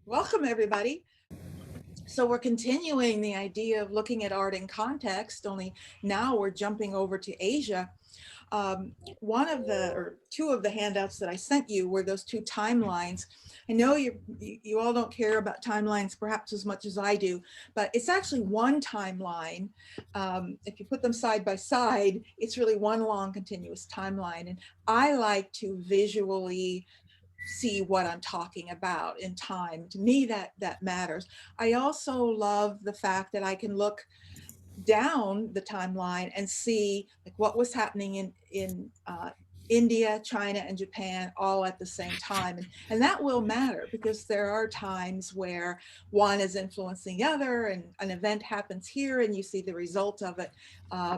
Welcome, everybody. So we're continuing the idea of looking at art in context, only now we're jumping over to Asia. One of the, or two of the handouts that I sent you were those two timelines. I know you all don't care about timelines perhaps as much as I do, but it's actually one timeline. If you put them side by side, it's really one long continuous timeline. And I like to visually see what I'm talking about in time. To me, that matters. I also love the fact that I can look down the timeline and see like what was happening in India, China, and Japan all at the same time. And that will matter because there are times where one is influencing the other and an event happens here and you see the result of it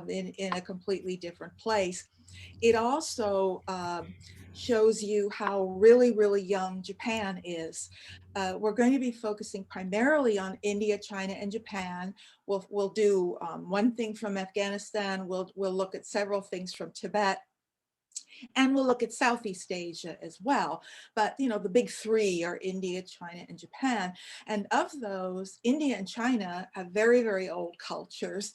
in a completely different place. It also shows you how really, really young Japan is. We're going to be focusing primarily on India, China, and Japan. We'll do one thing from Afghanistan. We'll look at several things from Tibet. And we'll look at Southeast Asia as well. But, you know, the big three are India, China, and Japan. And of those, India and China have very, very old cultures.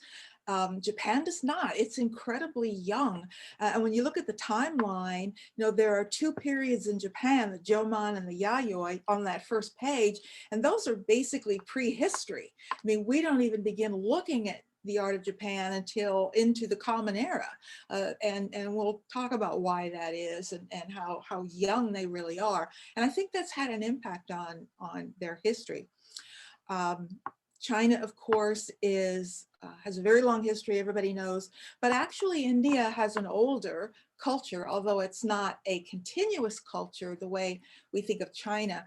Japan does not. It's incredibly young. And when you look at the timeline, you know, there are two periods in Japan, the Jomon and the Yayoi on that first page, and those are basically prehistory. I mean, we don't even begin looking at the art of Japan until into the Common Era. And we'll talk about why that is and how young they really are. And I think that's had an impact on their history. Um, China, of course, has a very long history, everybody knows, but actually India has an older culture, although it's not a continuous culture the way we think of China.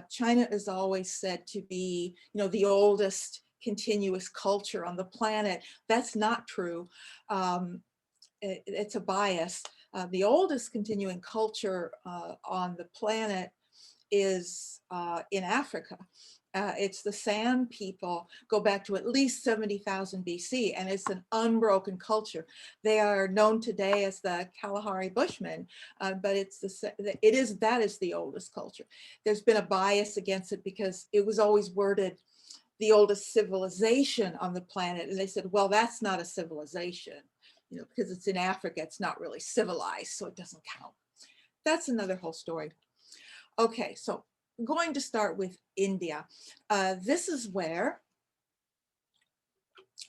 China is always said to be, you know, the oldest continuous culture on the planet. That's not true. It's a bias. The oldest continuing culture on the planet is in Africa. It's the San people, go back to at least 70,000 BC, and it's an unbroken culture. They are known today as the Kalahari Bushmen, but that is the oldest culture. There's been a bias against it because it was always worded the oldest civilization on the planet, and they said, well, that's not a civilization, you know, because it's in Africa, it's not really civilized, so it doesn't count. That's another whole story. Okay, so I'm going to start with India. This is where,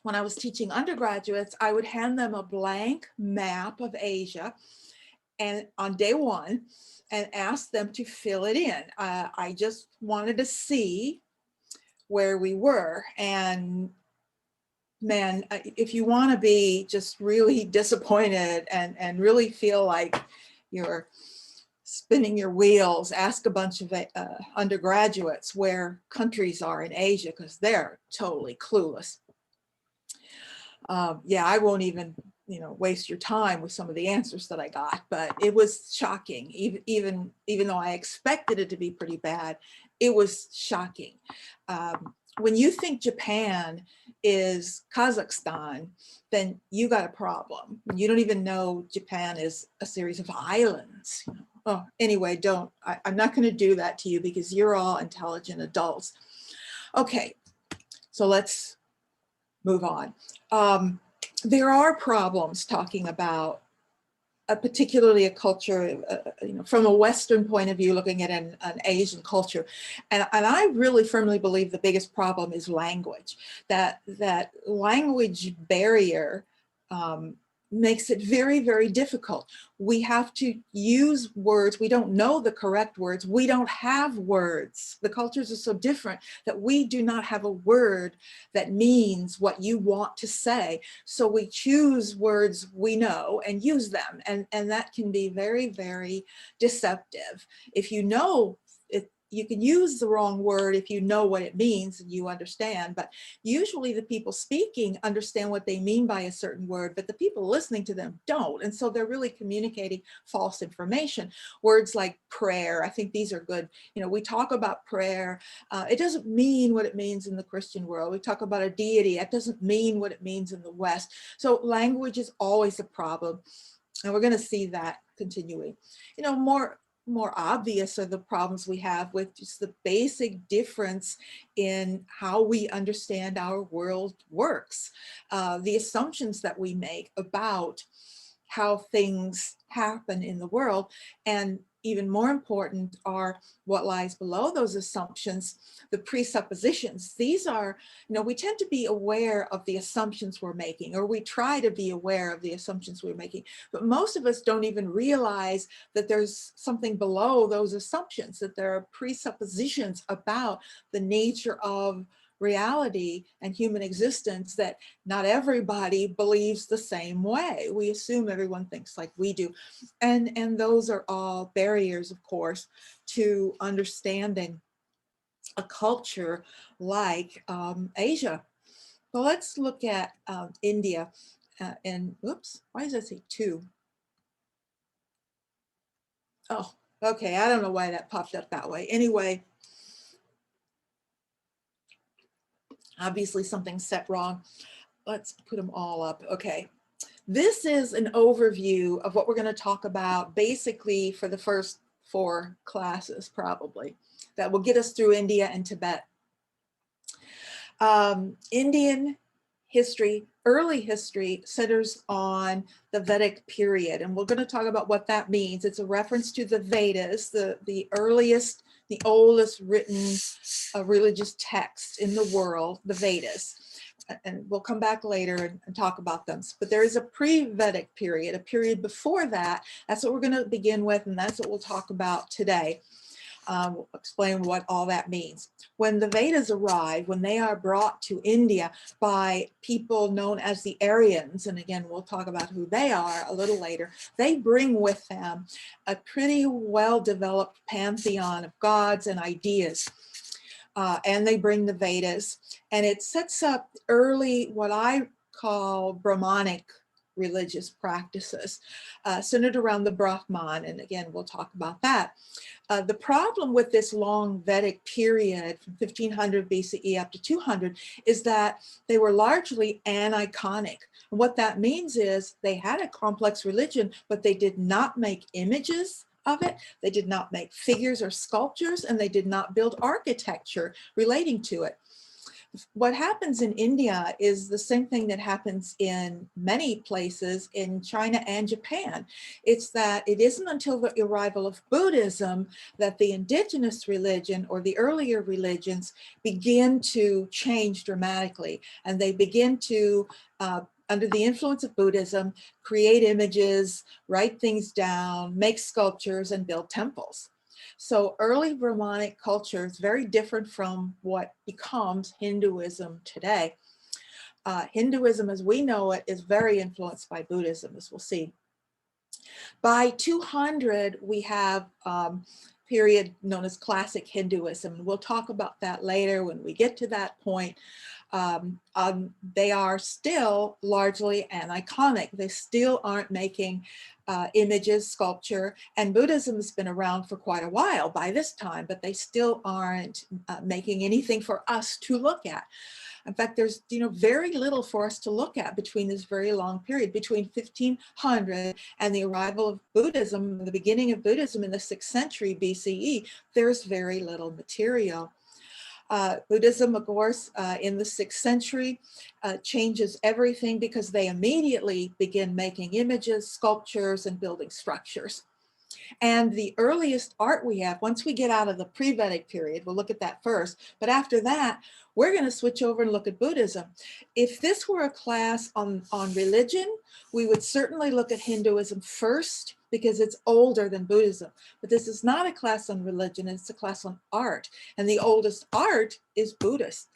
when I was teaching undergraduates, I would hand them a blank map of Asia and on day one and ask them to fill it in. I just wanted to see where we were. And man, if you want to be just really disappointed and really feel like you're spinning your wheels, ask a bunch of undergraduates where countries are in Asia, because they're totally clueless. Yeah, I won't even, you know, waste your time with some of the answers that I got, but it was shocking. Even though I expected it to be pretty bad, it was shocking. When you think Japan is Kazakhstan, then you got a problem. You don't even know Japan is a series of islands. You know? Oh, anyway, I'm not going to do that to you because you're all intelligent adults. Okay, so let's move on. There are problems talking about particularly a culture, you know, from a Western point of view, looking at an Asian culture. And I really firmly believe the biggest problem is language, that language barrier makes it very, very difficult. We have to use words. We don't know the correct words. We don't have words. The cultures are so different that we do not have a word that means what you want to say. So we choose words we know and use them. And that can be very, very deceptive. If you know it, you can use the wrong word if you know what it means and you understand, but usually the people speaking understand what they mean by a certain word, but the people listening to them don't. And so they're really communicating false information. Words like prayer, I think these are good. You know, we talk about prayer. It doesn't mean what it means in the Christian world. We talk about a deity. That doesn't mean what it means in the West. So language is always a problem. And we're going to see that continuing. You know, more more obvious are the problems we have with just the basic difference in how we understand our world works, the assumptions that we make about how things happen in the world. And even more important are what lies below those assumptions, the presuppositions. These are, we tend to be aware of the assumptions we're making, or we try to be aware of the assumptions we're making, but most of us don't even realize that there's something below those assumptions, that there are presuppositions about the nature of reality and human existence that not everybody believes the same way. We assume everyone thinks like we do. And those are all barriers, of course, to understanding a culture like Asia. Well, let's look at India. And whoops, why does that say 2? Oh, okay, I don't know why that popped up that way. Anyway, obviously something's set wrong. Let's put them all up. Okay. This is an overview of what we're going to talk about basically for the first 4 classes, probably, that will get us through India and Tibet. Indian history, early history, centers on the Vedic period, and we're going to talk about what that means. It's a reference to the Vedas, the earliest, the oldest written religious text in the world, the Vedas. And we'll come back later and talk about them. But there is a pre-Vedic period, a period before that. That's what we're going to begin with, and that's what we'll talk about today. We'll explain what all that means. When the Vedas arrive, when they are brought to India by people known as the Aryans, and again, we'll talk about who they are a little later, they bring with them a pretty well-developed pantheon of gods and ideas. And they bring the Vedas, and it sets up early what I call Brahmanic religious practices centered around the Brahman, and again we'll talk about that. The problem with this long Vedic period from 1500 BCE up to 200 is that they were largely aniconic. And what that means is they had a complex religion, but they did not make images of it. They did not make figures or sculptures, and they did not build architecture relating to it. What happens in India is the same thing that happens in many places in China and Japan. It's that it isn't until the arrival of Buddhism that the indigenous religion or the earlier religions begin to change dramatically, and they begin to under the influence of Buddhism, create images, write things down, make sculptures, and build temples. So early Brahmanic culture is very different from what becomes Hinduism today. Hinduism as we know it is very influenced by Buddhism, as we'll see. By 200, we have period known as classic Hinduism. We'll talk about that later when we get to that point. They are still largely aniconic. They still aren't making images, sculpture, and Buddhism has been around for quite a while by this time, but they still aren't making anything for us to look at. In fact, there's very little for us to look at between this very long period, between 1500 and the arrival of Buddhism, the beginning of Buddhism in the 6th century BCE. There's very little material. Buddhism, of course, in the 6th century changes everything because they immediately begin making images, sculptures, and building structures. And the earliest art we have, once we get out of the pre-Vedic period, we'll look at that first, but after that, we're going to switch over and look at Buddhism. If this were a class on religion, we would certainly look at Hinduism first because it's older than Buddhism. But this is not a class on religion, it's a class on art. And the oldest art is Buddhist.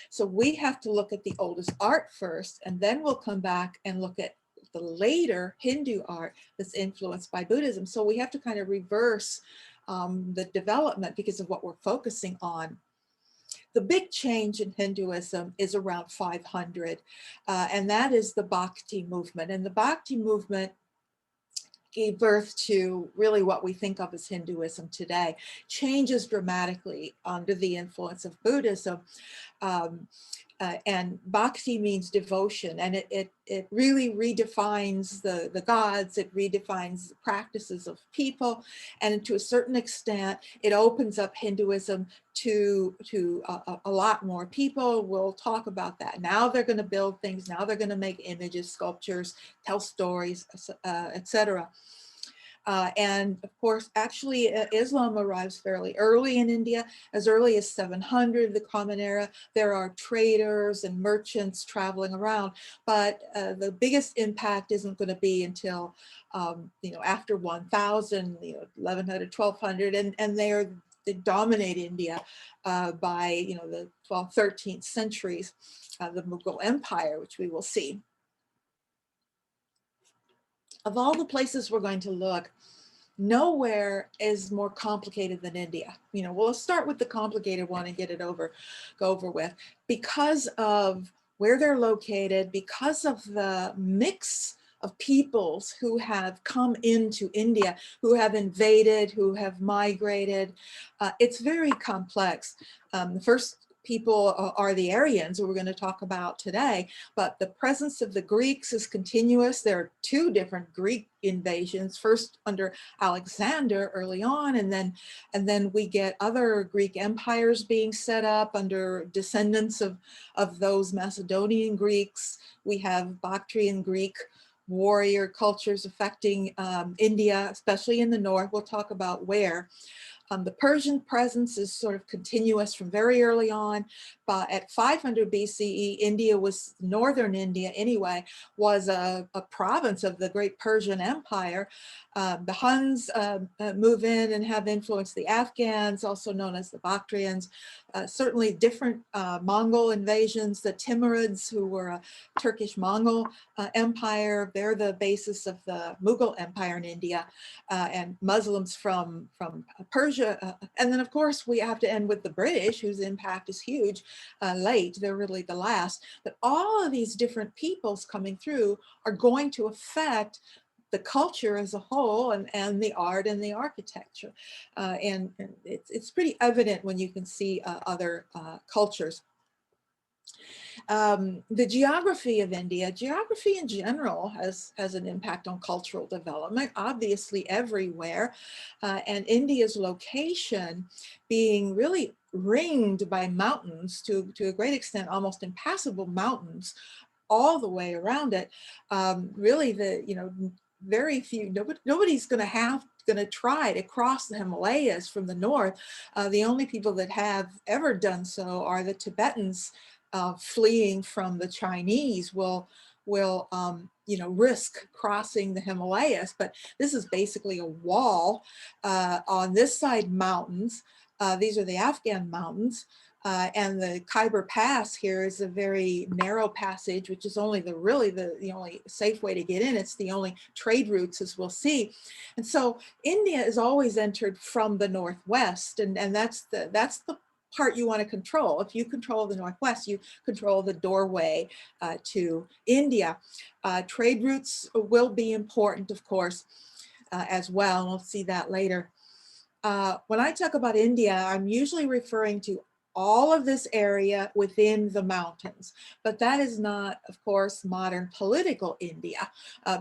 So we have to look at the oldest art first, and then we'll come back and look at the later Hindu art that's influenced by Buddhism. So we have to kind of reverse the development because of what we're focusing on. The big change in Hinduism is around 500, and that is the Bhakti movement. And the Bhakti movement gave birth to really what we think of as Hinduism today, changes dramatically under the influence of Buddhism. And bhakti means devotion, and it really redefines the gods, it redefines the practices of people, and to a certain extent, it opens up Hinduism to a lot more people. We'll talk about that. Now they're going to build things, now they're going to make images, sculptures, tell stories, etc. And of course, actually, Islam arrives fairly early in India, as early as 700, the Common Era. There are traders and merchants traveling around, but the biggest impact isn't going to be until, after 1000, 1100, 1200, and they dominate India by, the 12th, 13th centuries, the Mughal Empire, which we will see. Of all the places we're going to look, nowhere is more complicated than India. We'll start with the complicated one and go over with. Because of where they're located, because of the mix of peoples who have come into India, who have invaded, who have migrated, it's very complex. The first people are the Aryans, who we're going to talk about today, but the presence of the Greeks is continuous. There are two different Greek invasions, first under Alexander early on, and then we get other Greek empires being set up under descendants of those Macedonian Greeks. We have Bactrian Greek warrior cultures affecting India, especially in the north. We'll talk about where. The Persian presence is sort of continuous from very early on, but at 500 BCE, India was, northern India anyway, was a province of the great Persian Empire. The Huns move in and have influenced the Afghans, also known as the Bactrians. Certainly different Mongol invasions, the Timurids, who were a Turkish Mongol empire. They're the basis of the Mughal Empire in India, and Muslims from Persia. And then, of course, we have to end with the British, whose impact is huge, late. They're really the last. But all of these different peoples coming through are going to affect the culture as a whole, and the art and the architecture. And it's pretty evident when you can see other cultures. The geography of India, geography in general has an impact on cultural development, obviously everywhere. And India's location being really ringed by mountains, to a great extent, almost impassable mountains all the way around it. Really, very few, nobody's going to try to cross the Himalayas from the north. The only people that have ever done so are the Tibetans, fleeing from the Chinese will risk crossing the Himalayas. But this is basically a wall. On this side, mountains. These are the Afghan mountains. And the Khyber Pass here is a very narrow passage, which is only the only safe way to get in. It's the only trade routes, as we'll see. And so India is always entered from the northwest, and that's the part you want to control. If you control the northwest, you control the doorway to India. Trade routes will be important, of course, as well, and we'll see that later. When I talk about India, I'm usually referring to all of this area within the mountains, but that is not, of course, modern political India,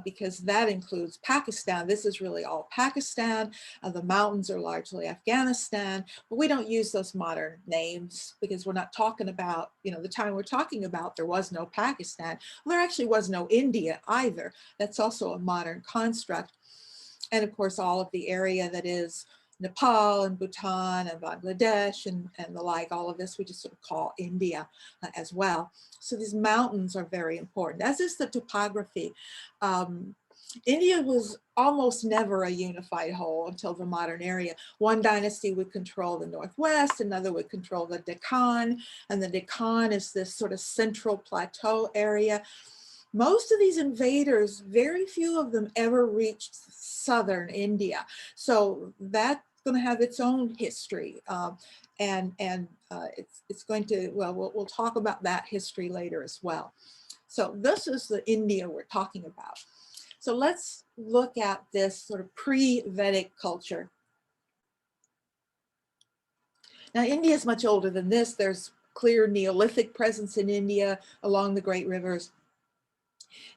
because that includes Pakistan. This is really all Pakistan. The mountains are largely Afghanistan, but we don't use those modern names because we're not talking about, the time we're talking about, there was no Pakistan. Well, there actually was no India either. That's also a modern construct. And of course, all of the area that is Nepal and Bhutan and Bangladesh and the like, all of this we just sort of call India as well. So these mountains are very important, as is the topography. India was almost never a unified whole until the modern era. One dynasty would control the northwest, another would control the Deccan, and the Deccan is this sort of central plateau area. Most of these invaders, very few of them ever reached southern India. So that's going to have its own history. It's going to, we'll talk about that history later as well. So this is the India we're talking about. So let's look at this sort of pre-Vedic culture. Now, India is much older than this. There's clear Neolithic presence in India along the great rivers.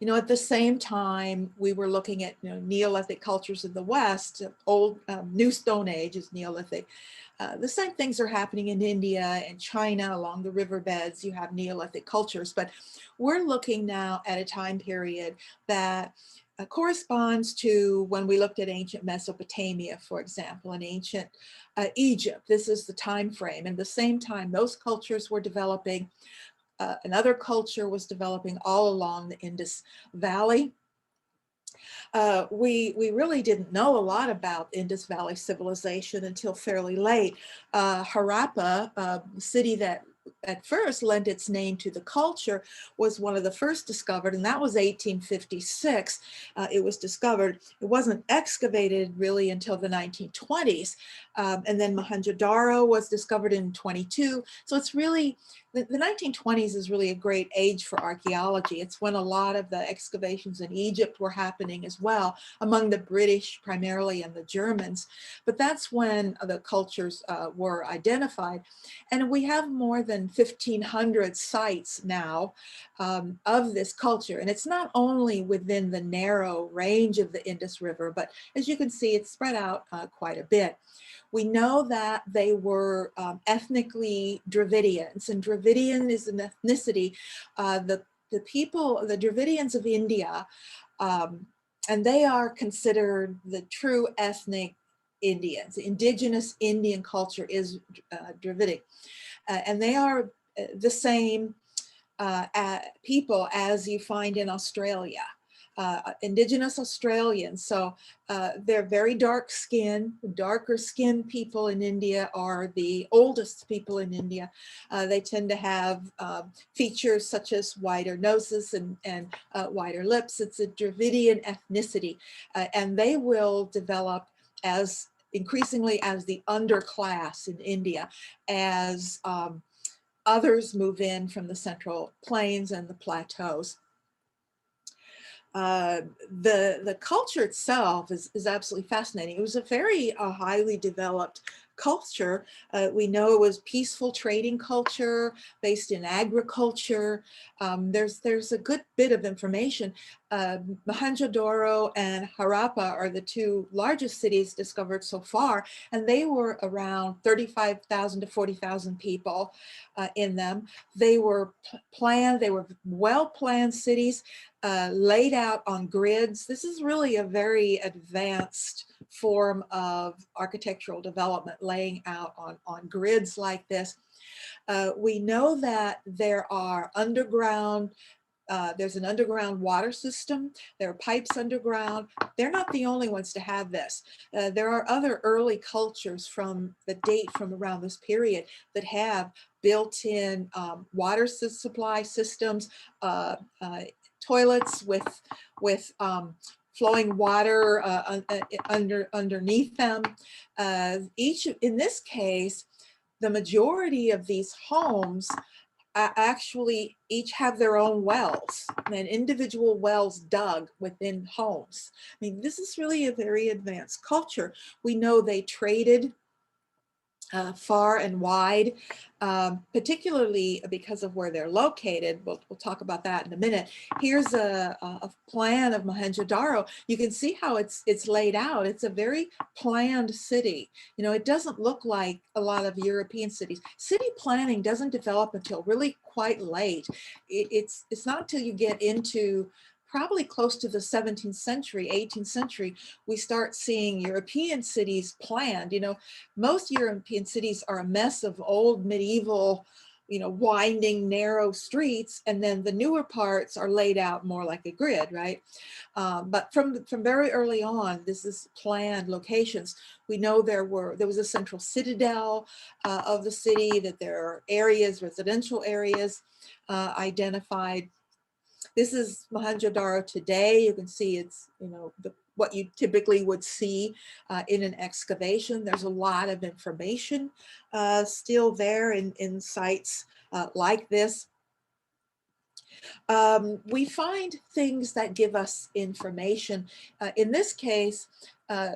You know, at the same time, we were looking at, you know, Neolithic cultures in the West. Old, New Stone Age is Neolithic. The same things are happening in India and China along the riverbeds. You have Neolithic cultures, but we're looking now at a time period that corresponds to when we looked at ancient Mesopotamia, for example, and ancient Egypt. This is the time frame. And the same time, those cultures were developing. Another culture was developing all along the Indus Valley. We really didn't know a lot about Indus Valley civilization until fairly late. Harappa, a city that at first lent its name to the culture, was one of the first discovered, and that was 1856. It was discovered. It wasn't excavated really until the 1920s. And then Mohenjo-Daro was discovered in 22. So it's really, the 1920s is really a great age for archaeology. It's when a lot of the excavations in Egypt were happening as well, among the British primarily and the Germans. But that's when the cultures were identified. And we have more than 1,500 sites now of this culture. And it's not only within the narrow range of the Indus River, but as you can see, it's spread out quite a bit. We know that they were ethnically Dravidians, and Dravidian is an ethnicity. The people, the Dravidians of India, and they are considered the true ethnic Indians. Indigenous Indian culture is Dravidic, and they are the same people as you find in Australia. Indigenous Australians. So they're very dark skinned. Darker skinned people in India are the oldest people in India. They tend to have features such as wider noses and wider lips. It's a Dravidian ethnicity, and they will develop as increasingly as the underclass in India as others move in from the central plains and the plateaus. The culture itself is absolutely fascinating. It was a very highly developed culture. We know it was peaceful trading culture based in agriculture. There's a good bit of information. Mohenjo-Daro and Harappa are the two largest cities discovered so far, and they were around 35,000 to 40,000 people in them. They were planned, they were well-planned cities, laid out on grids. This is really a very advanced form of architectural development, laying out on grids like this. We know that there are underground, there's an underground water system. There are pipes underground. They're not the only ones to have this. There are other early cultures from the date from around this period that have built-in water supply systems, toilets with flowing water underneath them. Each, in this case, the majority of these homes actually each have their own wells and individual wells dug within homes. I mean, this is really a very advanced culture. We know they traded far and wide, particularly because of where they're located. We'll talk about that in a minute. Here's a plan of Mohenjo-Daro. You can see how it's laid out. It's a very planned city. You know, it doesn't look like a lot of European cities. City planning doesn't develop until really quite late. It's not until you get into probably close to the 17th century, 18th century, we start seeing European cities planned. You know, most European cities are a mess of old medieval, you know, winding, narrow streets, and then the newer parts are laid out more like a grid, right? But from very early on, this is planned locations. We know there was a central citadel of the city, that there are areas, residential areas identified. This is Mohenjo-Daro today. You can see it's, you know, what you typically would see in an excavation. There's a lot of information still there in sites like this. We find things that give us information. In this case,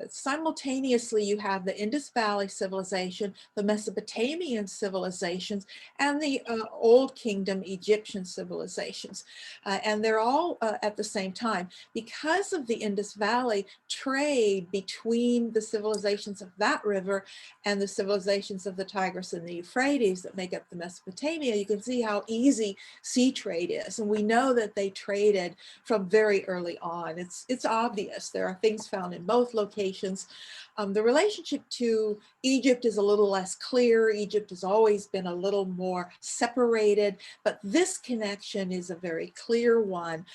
simultaneously, you have the Indus Valley civilization, the Mesopotamian civilizations, and the Old Kingdom Egyptian civilizations. And they're all at the same time. Because of the Indus Valley trade between the civilizations of that river and the civilizations of the Tigris and the Euphrates that make up the Mesopotamia, you can see how easy sea trade is. And we know that they traded from very early on. It's obvious. There are things found in both locations. The relationship to Egypt is a little less clear. Egypt has always been a little more separated, but this connection is a very clear one.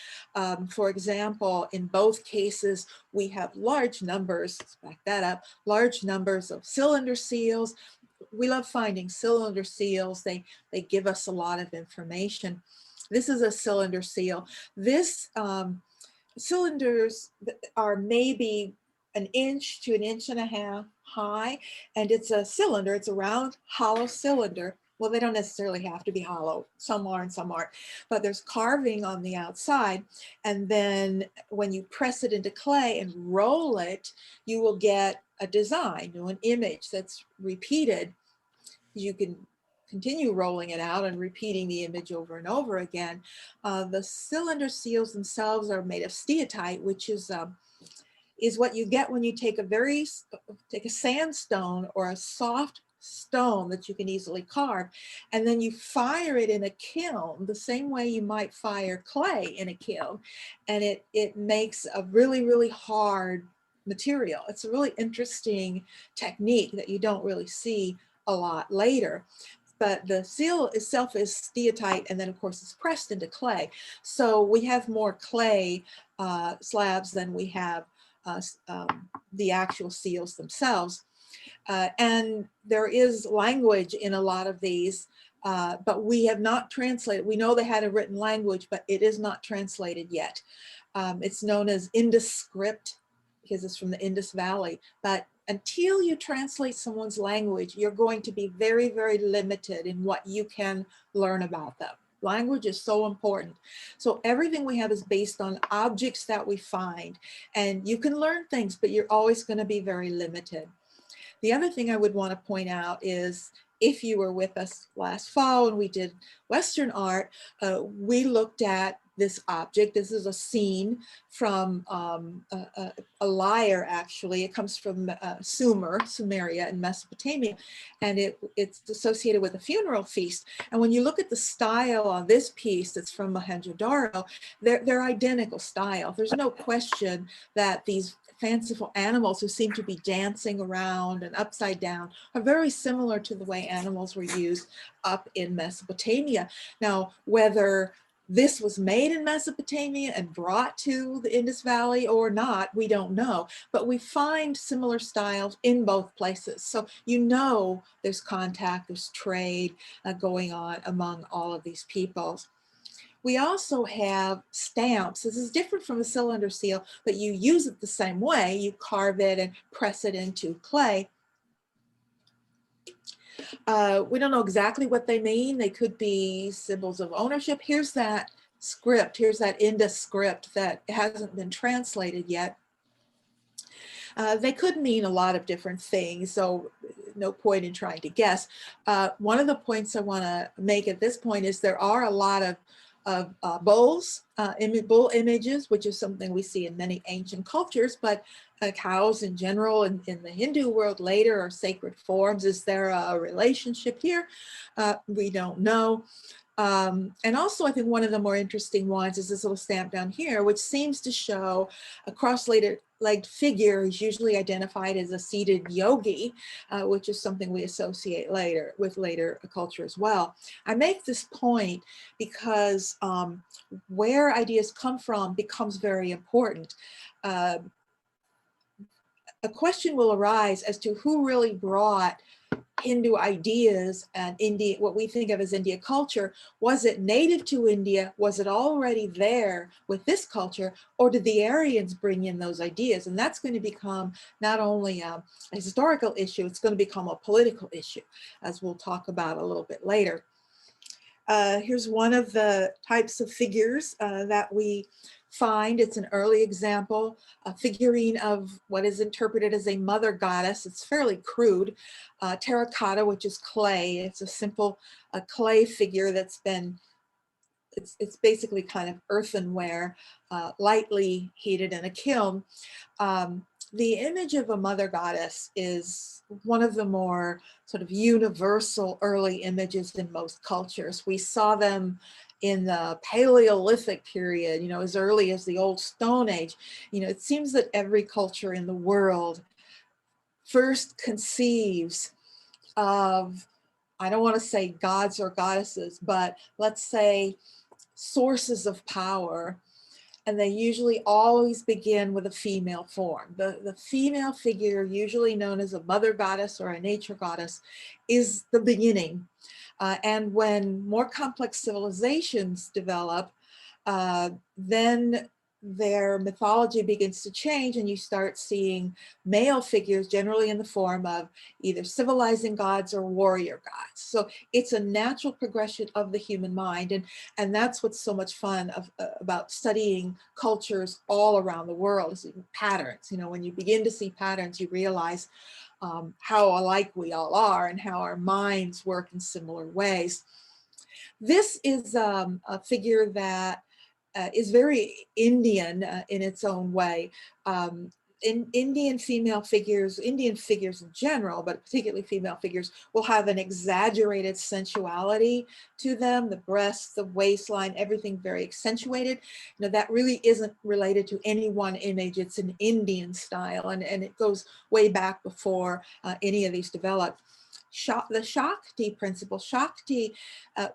For example, in both cases, we have large numbers, let's back that up, large numbers of cylinder seals. We love finding cylinder seals. They give us a lot of information. This is a cylinder seal. This cylinders are maybe an inch to an inch and a half high, and it's a cylinder. It's a round, hollow cylinder. Well, they don't necessarily have to be hollow. Some are and some aren't, but there's carving on the outside. And then when you press it into clay and roll it, you will get a design, an image that's repeated. You can continue rolling it out and repeating the image over and over again. The cylinder seals themselves are made of steatite, which is what you get when you take a sandstone or a soft stone that you can easily carve, and then you fire it in a kiln the same way you might fire clay in a kiln, and it makes a really, really hard material. It's a really interesting technique that you don't really see a lot later. But the seal itself is steatite, and then of course it's pressed into clay. So we have more clay slabs than we have the actual seals themselves. And there is language in a lot of these, but we have not translated. We know they had a written language, but it is not translated yet. It's known as Indus script because it's from the Indus Valley. But until you translate someone's language, you're going to be very, very limited in what you can learn about them. Language is so important. So everything we have is based on objects that we find. And you can learn things, but you're always going to be very limited. The other thing I would want to point out is, if you were with us last fall and we did Western art, we looked at this object. This is a scene from a lyre, actually. It comes from Sumeria in Mesopotamia, and it's associated with a funeral feast. And when you look at the style on this piece that's from Mohenjo-Daro, they're identical style. There's no question that these fanciful animals who seem to be dancing around and upside down are very similar to the way animals were used up in Mesopotamia. Now, whether this was made in Mesopotamia and brought to the Indus Valley or not, we don't know, but we find similar styles in both places. So you know there's contact, there's trade going on among all of these peoples. We also have stamps. This is different from a cylinder seal, but you use it the same way. You carve it and press it into clay. We don't know exactly what they mean. They could be symbols of ownership. Here's that script. Here's that Indus script that hasn't been translated yet. They could mean a lot of different things, so no point in trying to guess. One of the points I want to make at this point is there are a lot of bulls, bull images, which is something we see in many ancient cultures, but cows in general in the Hindu world later are sacred forms. Is there a relationship here? We don't know. And also, I think one of the more interesting ones is this little stamp down here, which seems to show a cross-legged figure is usually identified as a seated yogi, which is something we associate with later culture as well. I make this point because where ideas come from becomes very important. A question will arise as to who really brought Hindu ideas and India, what we think of as India culture. Was it native to India? Was it already there with this culture? Or did the Aryans bring in those ideas? And that's going to become not only a historical issue, it's going to become a political issue, as we'll talk about a little bit later. Here's one of the types of figures that we find. It's an early example, a figurine of what is interpreted as a mother goddess. It's fairly crude. Terracotta, which is clay. It's a simple clay figure that's been, it's basically kind of earthenware, lightly heated in a kiln. The image of a mother goddess is one of the more sort of universal early images in most cultures. We saw them in the Paleolithic period, you know, as early as the Old Stone Age. You know, it seems that every culture in the world first conceives of, I don't want to say gods or goddesses, but let's say sources of power. And they usually always begin with a female form. The female figure, usually known as a mother goddess or a nature goddess, is the beginning. And when more complex civilizations develop, then their mythology begins to change, and you start seeing male figures generally in the form of either civilizing gods or warrior gods. So it's a natural progression of the human mind, and that's what's so much fun about studying cultures all around the world, is patterns. You know, when you begin to see patterns, you realize how alike we all are and how our minds work in similar ways. This is a figure that is very Indian in its own way. In Indian figures in general, but particularly female figures, will have an exaggerated sensuality to them. The breasts, the waistline, everything very accentuated. You know, that really isn't related to any one image. It's an Indian style, and it goes way back before any of these developed. The Shakti principle, Shakti,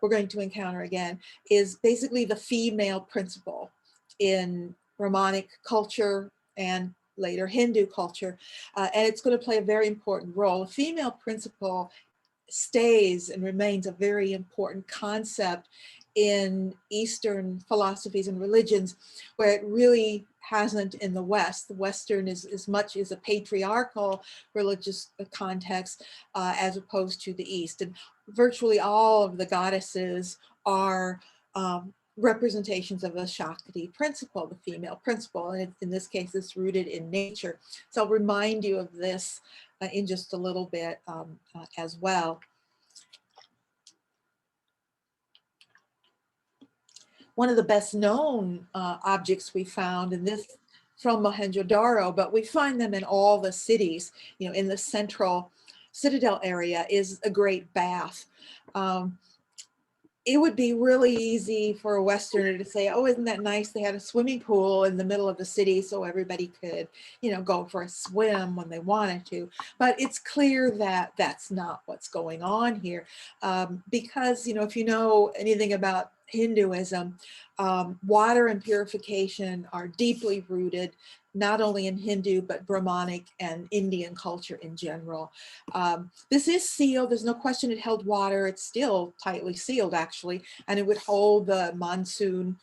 we're going to encounter again, is basically the female principle in Brahmanic culture and later Hindu culture. And it's going to play a very important role. The female principle stays and remains a very important concept in Eastern philosophies and religions, where it really hasn't in the West. The Western is as much as a patriarchal religious context as opposed to the East. And virtually all of the goddesses are representations of the Shakti principle, the female principle. And in this case, it's rooted in nature. So I'll remind you of this in just a little bit as well. One of the best known objects we found in this from Mohenjo-Daro, but we find them in all the cities, you know, in the central citadel area, is a great bath. It would be really easy for a Westerner to say, oh, isn't that nice? They had a swimming pool in the middle of the city so everybody could, you know, go for a swim when they wanted to. But it's clear that that's not what's going on here. Because, you know, if you know anything about Hinduism, water and purification are deeply rooted, not only in Hindu, but Brahmanic and Indian culture in general. This is sealed. There's no question it held water. It's still tightly sealed, actually, and it would hold the monsoon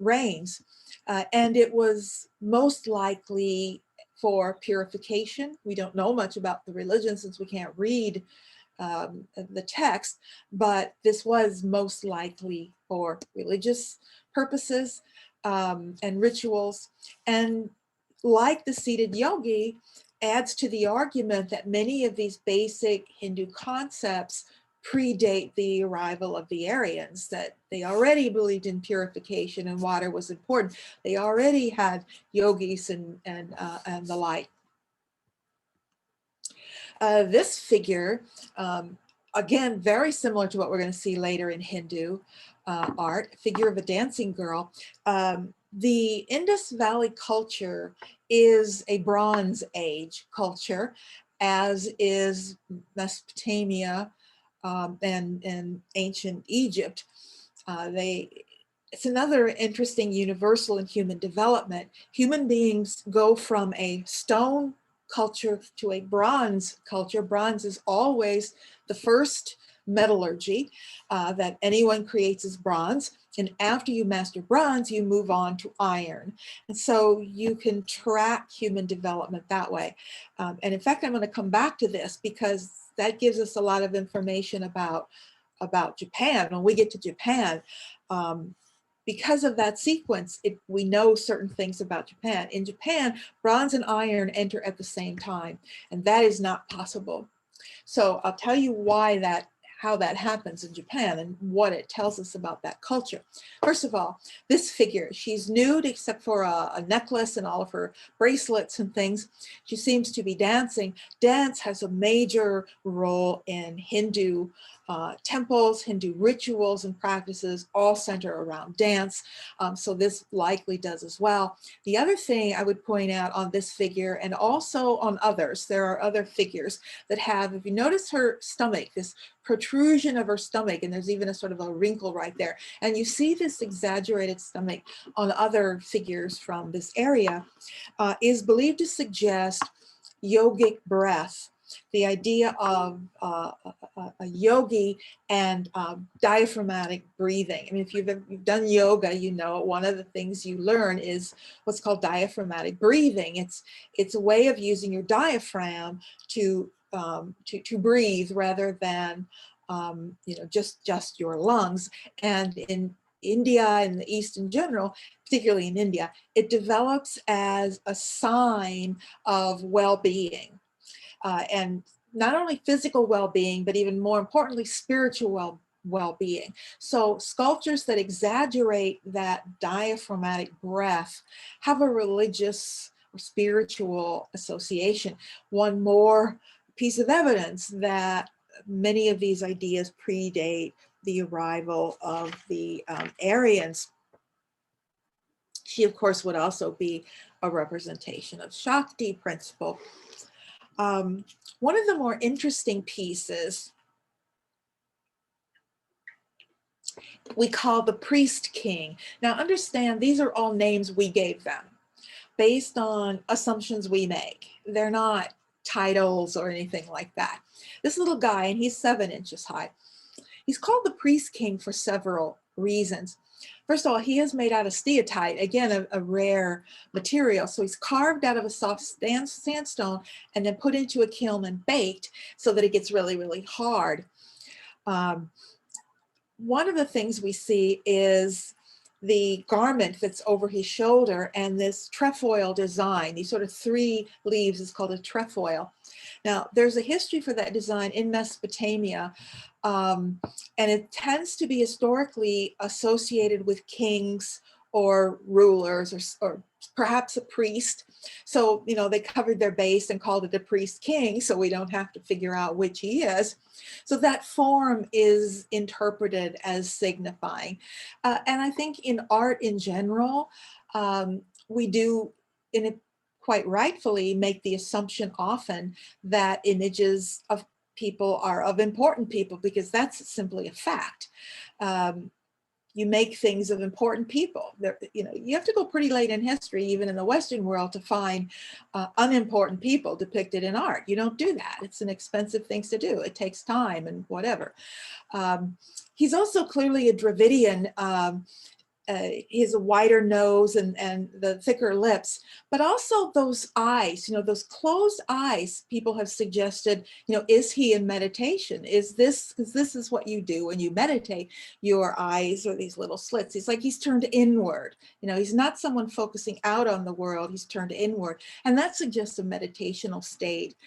rains. And it was most likely for purification. We don't know much about the religion since we can't read the text, but this was most likely for religious purposes and rituals. And like the seated yogi, adds to the argument that many of these basic Hindu concepts predate the arrival of the Aryans, that they already believed in purification and water was important. They already had yogis and the like. This figure, again, very similar to what we're going to see later in Hindu art, figure of a dancing girl. The Indus Valley culture is a Bronze Age culture, as is Mesopotamia and ancient Egypt. It's another interesting universal in human development. Human beings go from a stone culture to a bronze culture. Bronze is always the first metallurgy that anyone creates is bronze. And after you master bronze, you move on to iron. And so you can track human development that way. And in fact, I'm going to come back to this because that gives us a lot of information about Japan. When we get to Japan, because of that sequence, we know certain things about Japan. In Japan, bronze and iron enter at the same time, and that is not possible. So I'll tell you how that happens in Japan and what it tells us about that culture. First of all, this figure, she's nude except for a necklace and all of her bracelets and things. She seems to be dancing. Dance has a major role in Hindu temples, Hindu rituals and practices all center around dance. So this likely does as well. The other thing I would point out on this figure and also on others, there are other figures that have, if you notice her stomach, this protrusion of her stomach, and there's even a sort of a wrinkle right there. And you see this exaggerated stomach on other figures from this area, is believed to suggest yogic breath, the idea of a yogi and diaphragmatic breathing. I mean, if you've done yoga, you know one of the things you learn is what's called diaphragmatic breathing. It's a way of using your diaphragm to breathe rather than just your lungs. And in India and the East in general, particularly in India, it develops as a sign of well-being. And not only physical well-being, but even more importantly, spiritual well-being. So sculptures that exaggerate that diaphragmatic breath have a religious or spiritual association. One more piece of evidence that many of these ideas predate the arrival of the Aryans. She, of course, would also be a representation of Shakti principle. One of the more interesting pieces we call the priest king. Now understand, these are all names we gave them based on assumptions we make. They're not titles or anything like that. This little guy, and he's 7 inches high, he's called the priest king for several reasons. First of all, he is made out of steatite, again, a rare material. So he's carved out of a soft sandstone and then put into a kiln and baked so that it gets really, really hard. One of the things we see is the garment that's over his shoulder and this trefoil design. These sort of 3 leaves is called a trefoil. Now, there's a history for that design in Mesopotamia, and it tends to be historically associated with kings or rulers or perhaps a priest. So, they covered their base and called it a priest king, so we don't have to figure out which he is. So that form is interpreted as signifying. And I think in art in general, we do, quite rightfully, make the assumption often that images of people are of important people, because that's simply a fact. You make things of important people. You have to go pretty late in history, even in the Western world, to find unimportant people depicted in art. You don't do that. It's an expensive thing to do. It takes time and whatever. He's also clearly a Dravidian. He has a wider nose and the thicker lips, but also those eyes, those closed eyes, people have suggested, is he in meditation? Is this, because this is what you do when you meditate, your eyes are these little slits. It's like he's turned inward. He's not someone focusing out on the world, he's turned inward. And that suggests a meditational state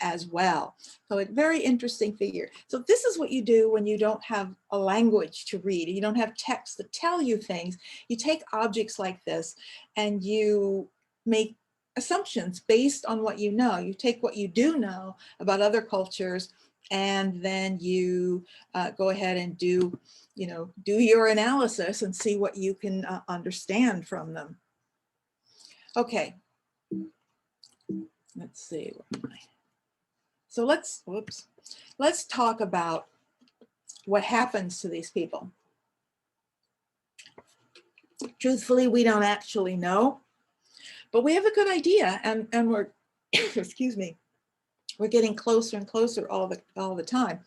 as well. So a very interesting figure. So this is what you do when you don't have a language to read, you don't have text to tell you things. You take objects like this and you make assumptions based on what you know. You take what you do know about other cultures, and then you go ahead and do your analysis and see what you can understand from them. Okay, let's see. So let's talk about what happens to these people. Truthfully, we don't actually know, but we have a good idea, and we're, excuse me, we're getting closer and closer all the time.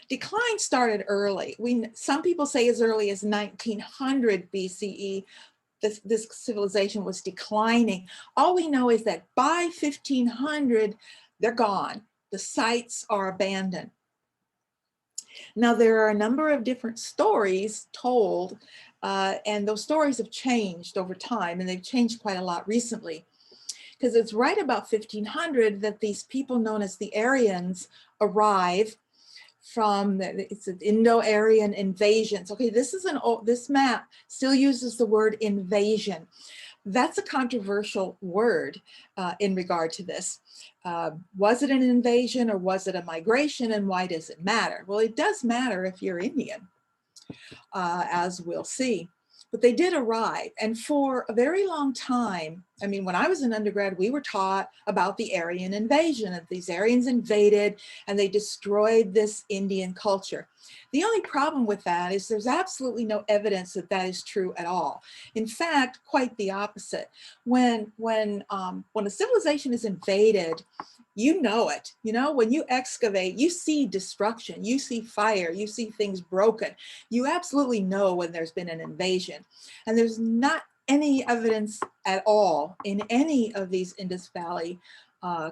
Decline started early. Some people say as early as 1900 BCE, this civilization was declining. All we know is that by 1500, they're gone. The sites are abandoned. Now, there are a number of different stories told, and those stories have changed over time, and they've changed quite a lot recently. Because it's right about 1500 that these people known as the Aryans arrive from, it's an Indo-Aryan invasions. Okay, this is this map still uses the word invasion. That's a controversial word in regard to this. Was it an invasion or was it a migration, and why does it matter? Well, it does matter if you're Indian, as we'll see. But they did arrive, and for a very long time, I mean, when I was an undergrad, we were taught about the Aryan invasion, that these Aryans invaded and they destroyed this Indian culture. The only problem with that is there's absolutely no evidence that that is true at all. In fact, quite the opposite. When a civilization is invaded, you know it. You know, when you excavate, you see destruction, you see fire, you see things broken. You absolutely know when there's been an invasion. And there's not any evidence at all in any of these Indus Valley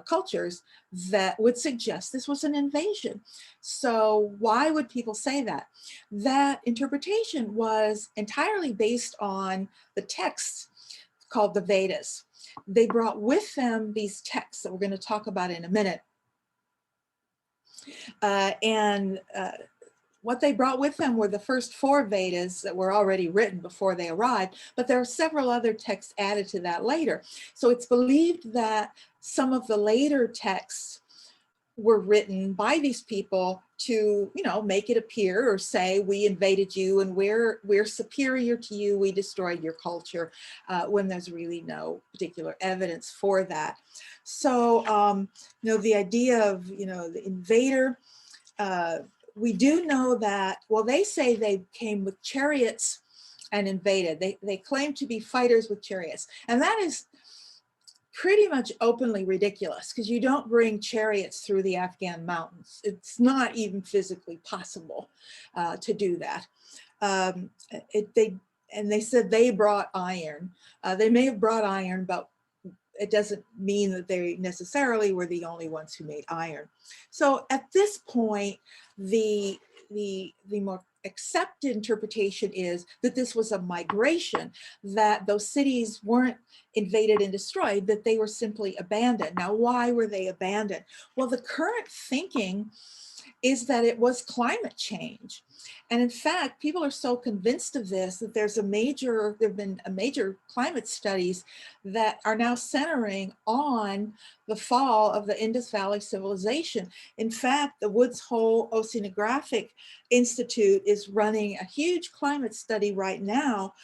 cultures that would suggest this was an invasion. So why would people say that? That interpretation was entirely based on the texts called the Vedas. They brought with them these texts that we're going to talk about in a minute. What they brought with them were the first 4 Vedas that were already written before they arrived, but there are several other texts added to that later. So it's believed that some of the later texts were written by these people to, you know, make it appear or say, we invaded you and we're superior to you, we destroyed your culture, when there's really no particular evidence for that. So, you know, the idea of, you know, the invader, we do know that, well, they say they came with chariots and invaded. They claim to be fighters with chariots. And that is pretty much openly ridiculous, because you don't bring chariots through the Afghan mountains. It's not even physically possible to do that. They said they brought iron. They may have brought iron, but it doesn't mean that they necessarily were the only ones who made iron. So at this point, the more accepted interpretation is that this was a migration, that those cities weren't invaded and destroyed, that they were simply abandoned. Now, why were they abandoned? Well, the current thinking is that it was climate change. And in fact, people are so convinced of this that there have been major climate studies that are now centering on the fall of the Indus Valley civilization. In fact, the Woods Hole Oceanographic Institute is running a huge climate study right now,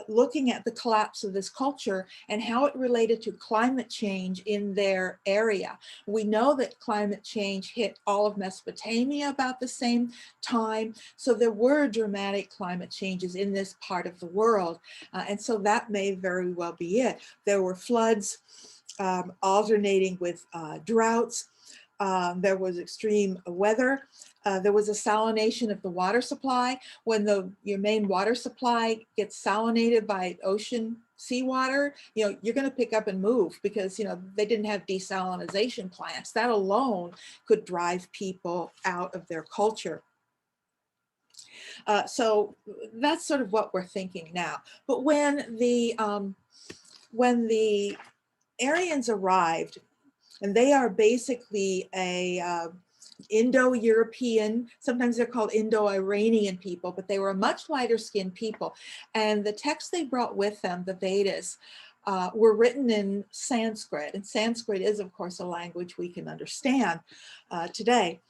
looking at the collapse of this culture and how it related to climate change in their area. We know that climate change hit all of Mesopotamia about the same time. So there were dramatic climate changes in this part of the world. And so that may very well be it. There were floods alternating with droughts. There was extreme weather. There was a salination of the water supply. When your main water supply gets salinated by ocean seawater, you know, you're going to pick up and move, because, you know, they didn't have desalination plants. That alone could drive people out of their culture. So that's sort of what we're thinking now. But when the Aryans arrived, and they are basically a Indo-European, sometimes they're called Indo-Iranian people, but they were a much lighter skinned people. And the texts they brought with them, the Vedas, were written in Sanskrit. And Sanskrit is, of course, a language we can understand today.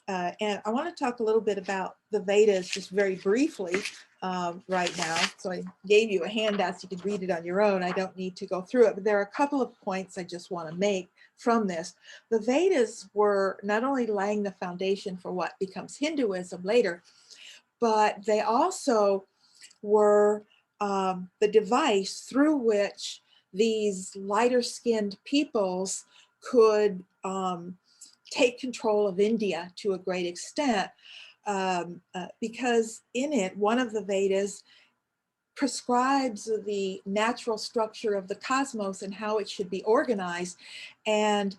And I want to talk a little bit about the Vedas just very briefly right now. So I gave you a handout so you can read it on your own. I don't need to go through it, but there are a couple of points I just want to make from this. The Vedas were not only laying the foundation for what becomes Hinduism later, but they also were the device through which these lighter skinned peoples could take control of India to a great extent, because in it, one of the Vedas prescribes the natural structure of the cosmos and how it should be organized. And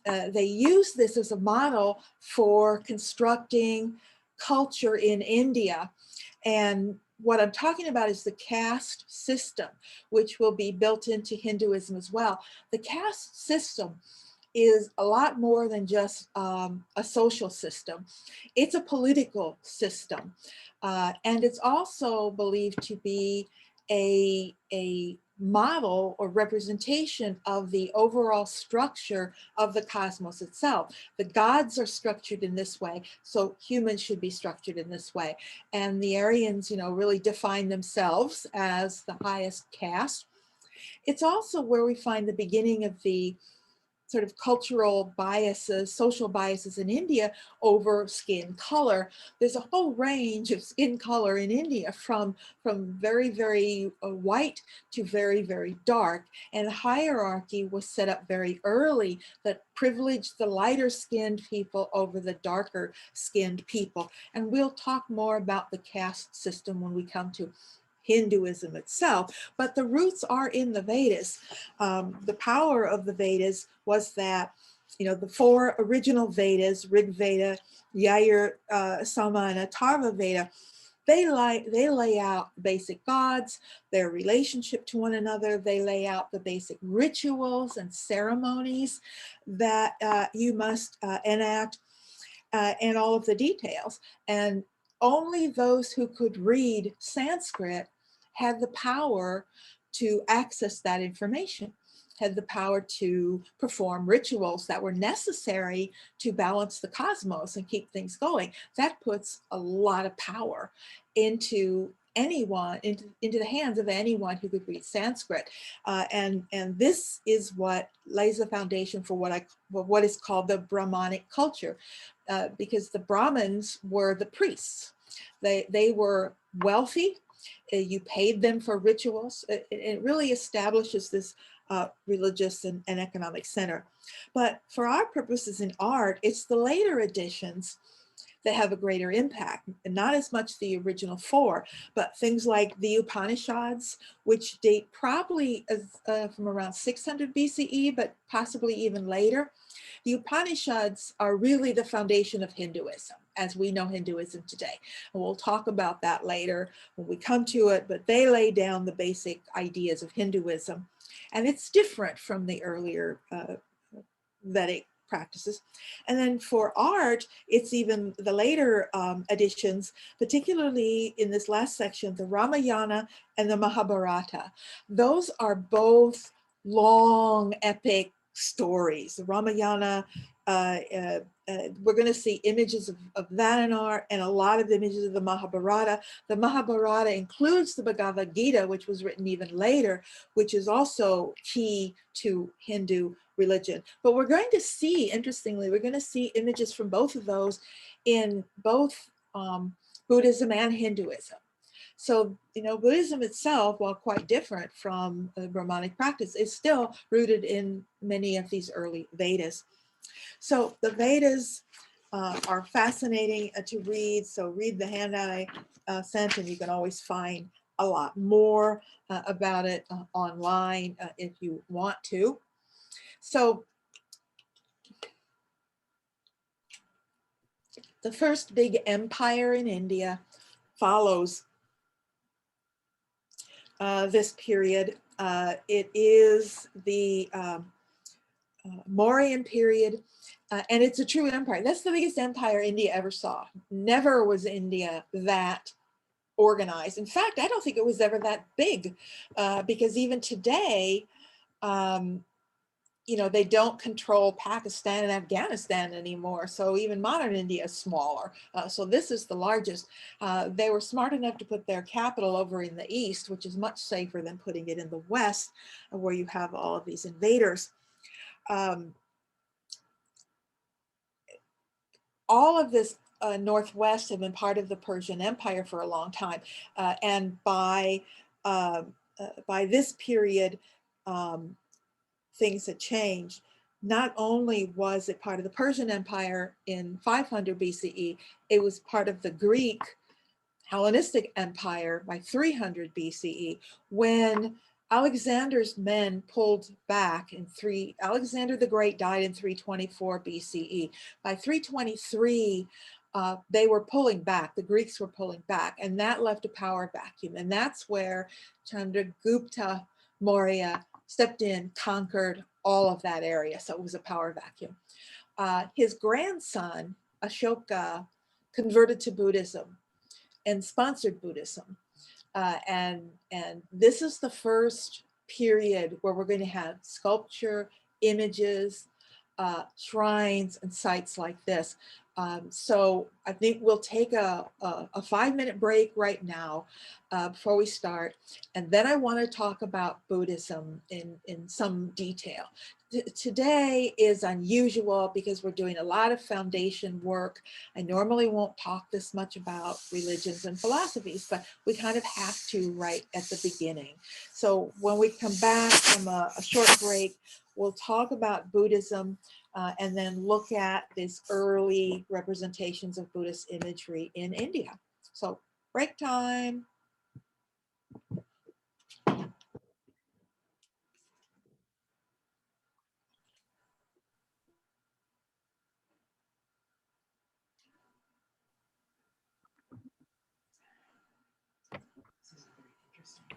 they use this as a model for constructing culture in India. And what I'm talking about is the caste system, which will be built into Hinduism as well. The caste system is a lot more than just a social system. It's a political system. And it's also believed to be a model or representation of the overall structure of the cosmos itself. The gods are structured in this way, so humans should be structured in this way. And the Aryans, really define themselves as the highest caste. It's also where we find the beginning of the sort of cultural biases, social biases in India over skin color. There's a whole range of skin color in India from very, very white to very, very dark. And the hierarchy was set up very early that privileged the lighter skinned people over the darker skinned people. And we'll talk more about the caste system when we come to Hinduism itself, but the roots are in the Vedas. The power of the Vedas was that, the four original Vedas, Rig Veda, Yajur, Sama, and Atharva Veda, they lay out basic gods, their relationship to one another. They lay out the basic rituals and ceremonies that you must enact, and all of the details. And only those who could read Sanskrit had the power to access that information, had the power to perform rituals that were necessary to balance the cosmos and keep things going. That puts a lot of power into anyone, into the hands of anyone who could read Sanskrit. And this is what lays the foundation for what is called the Brahmanic culture, because the Brahmins were the priests. They were wealthy. You paid them for rituals. It really establishes this religious and economic center. But for our purposes in art, it's the later editions that have a greater impact, and not as much the original four, but things like the Upanishads, which date probably from around 600 BCE, but possibly even later. The Upanishads are really the foundation of Hinduism, as we know Hinduism today. And we'll talk about that later when we come to it, but they lay down the basic ideas of Hinduism. And it's different from the earlier Vedic practices. And then for art, it's even the later editions, particularly in this last section, the Ramayana and the Mahabharata. Those are both long, epic stories. The Ramayana, we're going to see images of that in art, and a lot of images of the Mahabharata. The Mahabharata includes the Bhagavad Gita, which was written even later, which is also key to Hindu religion. But we're going to see, interestingly, we're going to see images from both of those in both Buddhism and Hinduism. So, Buddhism itself, while quite different from the Brahmanic practice, is still rooted in many of these early Vedas. So the Vedas are fascinating to read. So read the handout I sent, and you can always find a lot more about it online if you want to. So the first big empire in India follows this period. It is the Mauryan period, and it's a true empire. That's the biggest empire India ever saw. Never was India that organized. In fact, I don't think it was ever that big, because even today, they don't control Pakistan and Afghanistan anymore. So even modern India is smaller. So this is the largest. They were smart enough to put their capital over in the east, which is much safer than putting it in the west, where you have all of these invaders. All of this Northwest had been part of the Persian Empire for a long time. And by this period, things had changed. Not only was it part of the Persian Empire in 500 BCE, it was part of the Greek Hellenistic Empire by 300 BCE, when Alexander's men pulled back in Alexander the Great died in 324 BCE. By 323, they were pulling back, the Greeks were pulling back, and that left a power vacuum. And that's where Chandragupta Maurya stepped in, conquered all of that area. So it was a power vacuum. His grandson, Ashoka, converted to Buddhism and sponsored Buddhism. And this is the first period where we're going to have sculpture, images, shrines, and sites like this. So I think we'll take a 5-minute break right now before we start. And then I want to talk about Buddhism in some detail. Today is unusual because we're doing a lot of foundation work. I normally won't talk this much about religions and philosophies, but we kind of have to right at the beginning. So when we come back from a short break, we'll talk about Buddhism and then look at these early representations of Buddhist imagery in India. So break time. This is very interesting.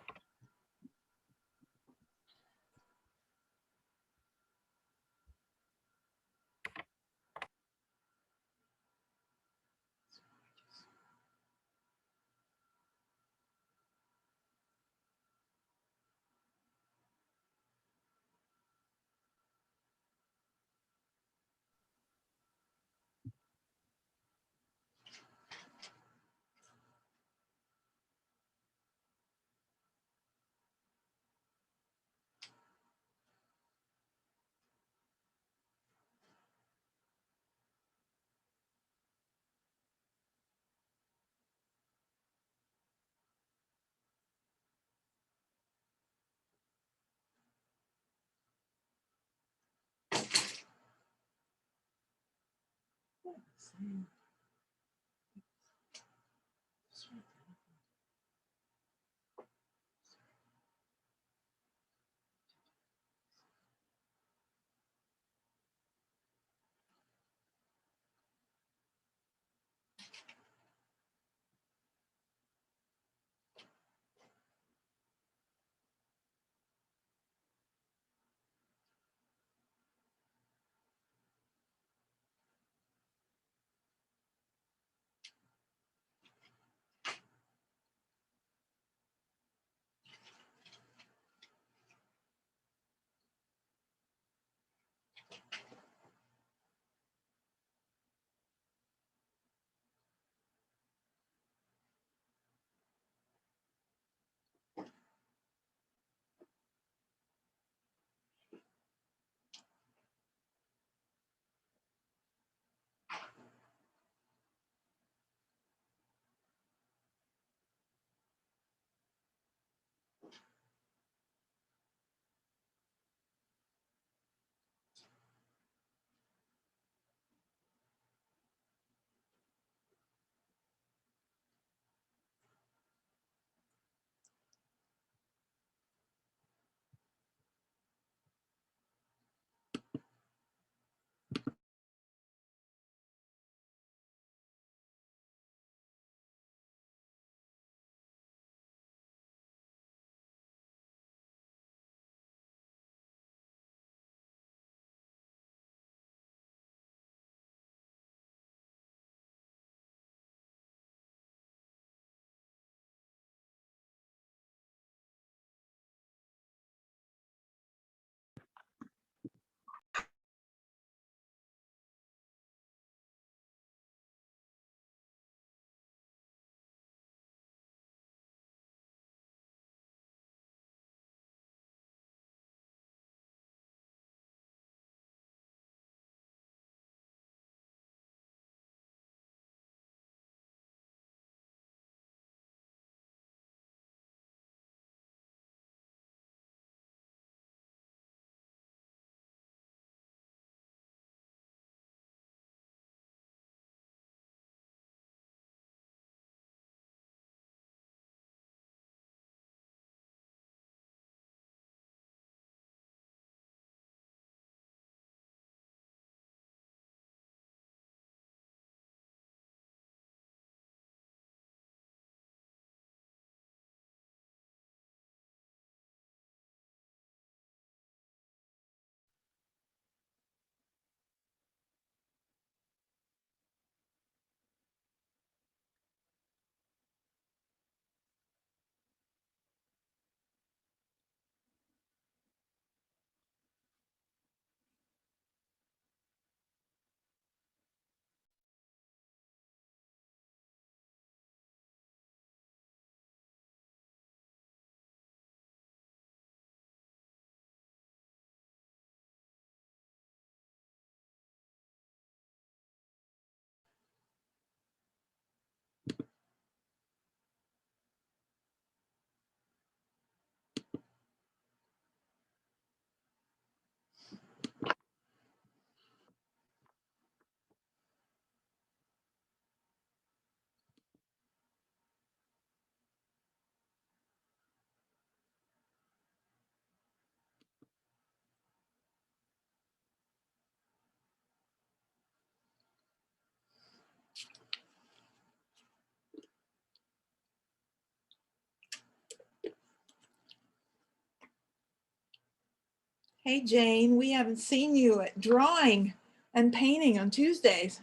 Hey, Jane, we haven't seen you at drawing and painting on Tuesdays.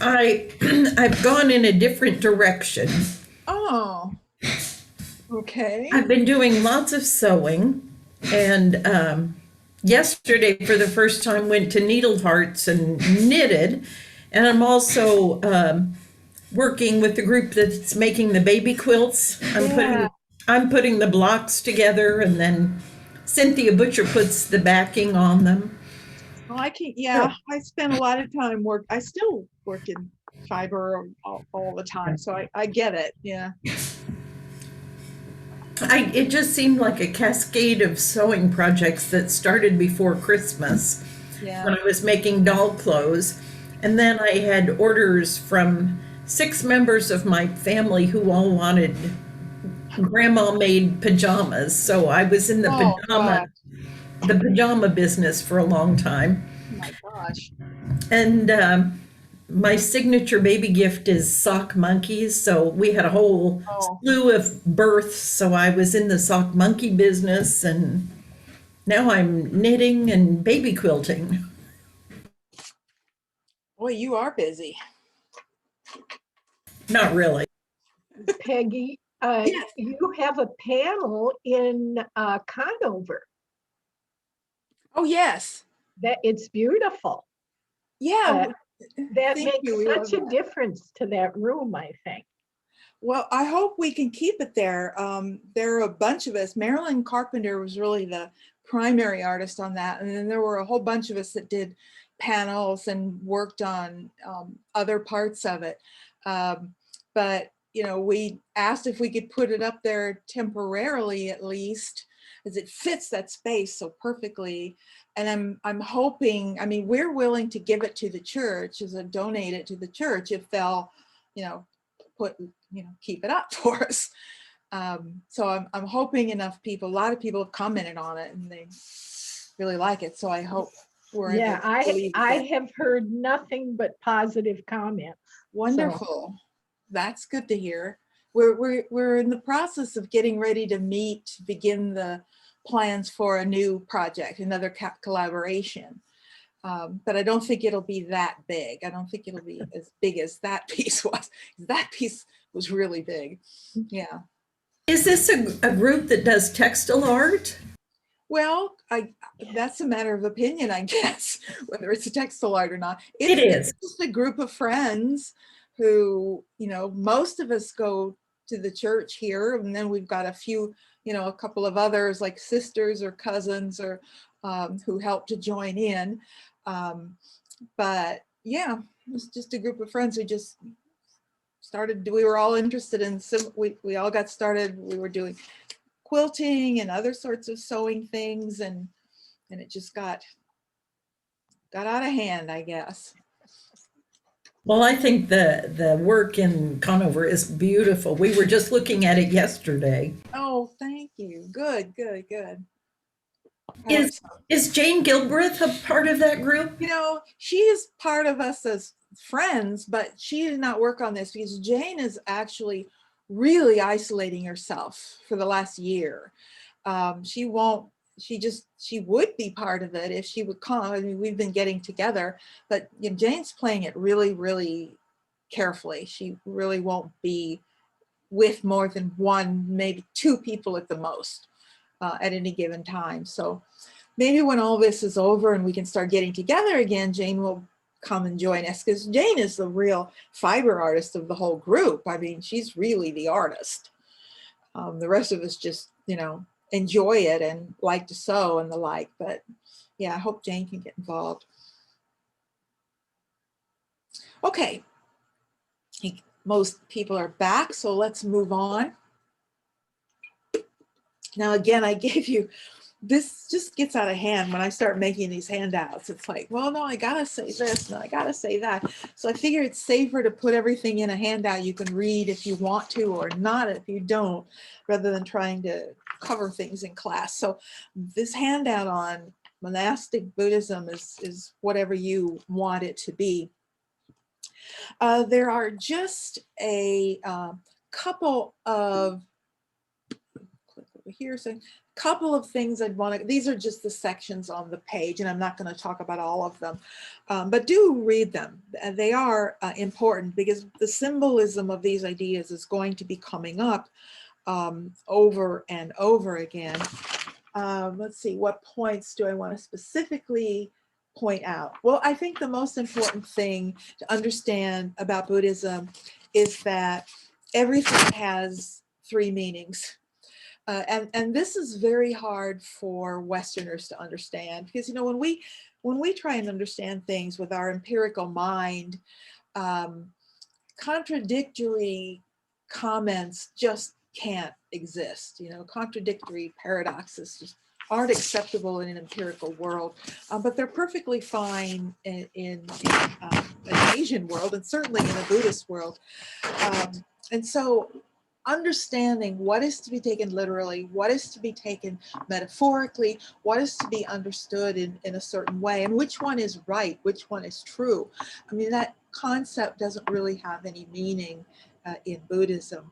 I I've gone in a different direction. Oh, okay. I've been doing lots of sewing, and yesterday for the first time went to Needle Hearts and knitted, and I'm also working with the group that's making the baby quilts. Yeah. I'm putting the blocks together, and then Cynthia Butcher puts the backing on them. Well, I can, So, yeah, I spend a lot of time I still work in fiber all the time. So I get it. Yeah. it just seemed like a cascade of sewing projects that started before Christmas Yeah. when I was making doll clothes. And then I had orders from 6 members of my family who all wanted grandma made pajamas. So I was in Oh, God. the pajama business for a long time. Oh, my gosh. And my signature baby gift is sock monkeys. So we had a whole Oh, slew of births. So I was in the sock monkey business, and now I'm knitting and baby quilting. boy, you are busy. Not really. Peggy, Yes. you have a panel in Conover. Oh, yes. That it's beautiful. Yeah. That Thank makes you. We love such a that. difference to that room, I think. Well, I hope we can keep it there. There are a bunch of us. Marilyn Carpenter was really the primary artist on that. And then there were a whole bunch of us that did panels and worked on other parts of it. But, you know, we asked if we could put it up there temporarily, at least, as it fits that space so perfectly. And I'm hoping, I mean, we're willing to give it to the church, as a donate it to the church if they'll, you know, put, keep it up for us. So I'm hoping enough people, a lot of people have commented on it and they really like it. So I hope we're able Yeah, to leave I it. have heard nothing but positive comments. Wonderful. That's good to hear. We're in the process of getting ready to meet, to begin the plans for a new project, another collaboration. But I don't think it'll be that big. I don't think it'll be as big as that piece was. That piece was really big. Yeah. Is this a group that does textile art? Well, that's a matter of opinion, I guess, whether it's a textile art or not. It It's is. just a group of friends who, most of us go to the church here, and then we've got a few, a couple of others like sisters or cousins or who help to join in. Um, but yeah, it's just a group of friends who just started. We were all interested in. We all got started. We were doing quilting and other sorts of sewing things, and it just got out of hand, I guess. Well, I think the work in Conover is beautiful. We were just looking at it yesterday. Oh, thank you. Good, good, good. I hope Is so. is Jane Gilbreth a part of that group? She is part of us as friends, but she did not work on this because Jane is actually really isolating herself for the last year. She won't, she would be part of it if she would come. I mean, we've been getting together, but Jane's playing it really, really carefully. She really won't be with more than one, maybe two people at the most at any given time. So maybe when all this is over and we can start getting together again, Jane will come and join us, because Jane is the real fiber artist of the whole group. I mean, she's really the artist. The rest of us just, enjoy it and like to sew and the like. But yeah, I hope Jane can get involved. Okay, most people are back, so let's move on. Now, again, I gave you, this just gets out of hand when I start making these handouts. It's like, well, no, I gotta say this, and I gotta say that. So I figure it's safer to put everything in a handout you can read if you want to, or not if you don't, rather than trying to cover things in class. So this handout on monastic Buddhism is whatever you want it to be. There are just a couple of, click over here, so a couple of things I'd want to, these are just the sections on the page, and I'm not going to talk about all of them, but do read them. They are important because the symbolism of these ideas is going to be coming up over and over again. Let's see, what points do I want to specifically point out? Well, I think the most important thing to understand about Buddhism is that everything has three meanings. And this is very hard for Westerners to understand because, you know, when we try and understand things with our empirical mind, contradictory comments just can't exist. You know, contradictory paradoxes just aren't acceptable in an empirical world, but they're perfectly fine in an Asian world and certainly in a Buddhist world. And so understanding what is to be taken literally, what is to be taken metaphorically, what is to be understood in a certain way, and which one is right, which one is true. I mean, that concept doesn't really have any meaning in Buddhism.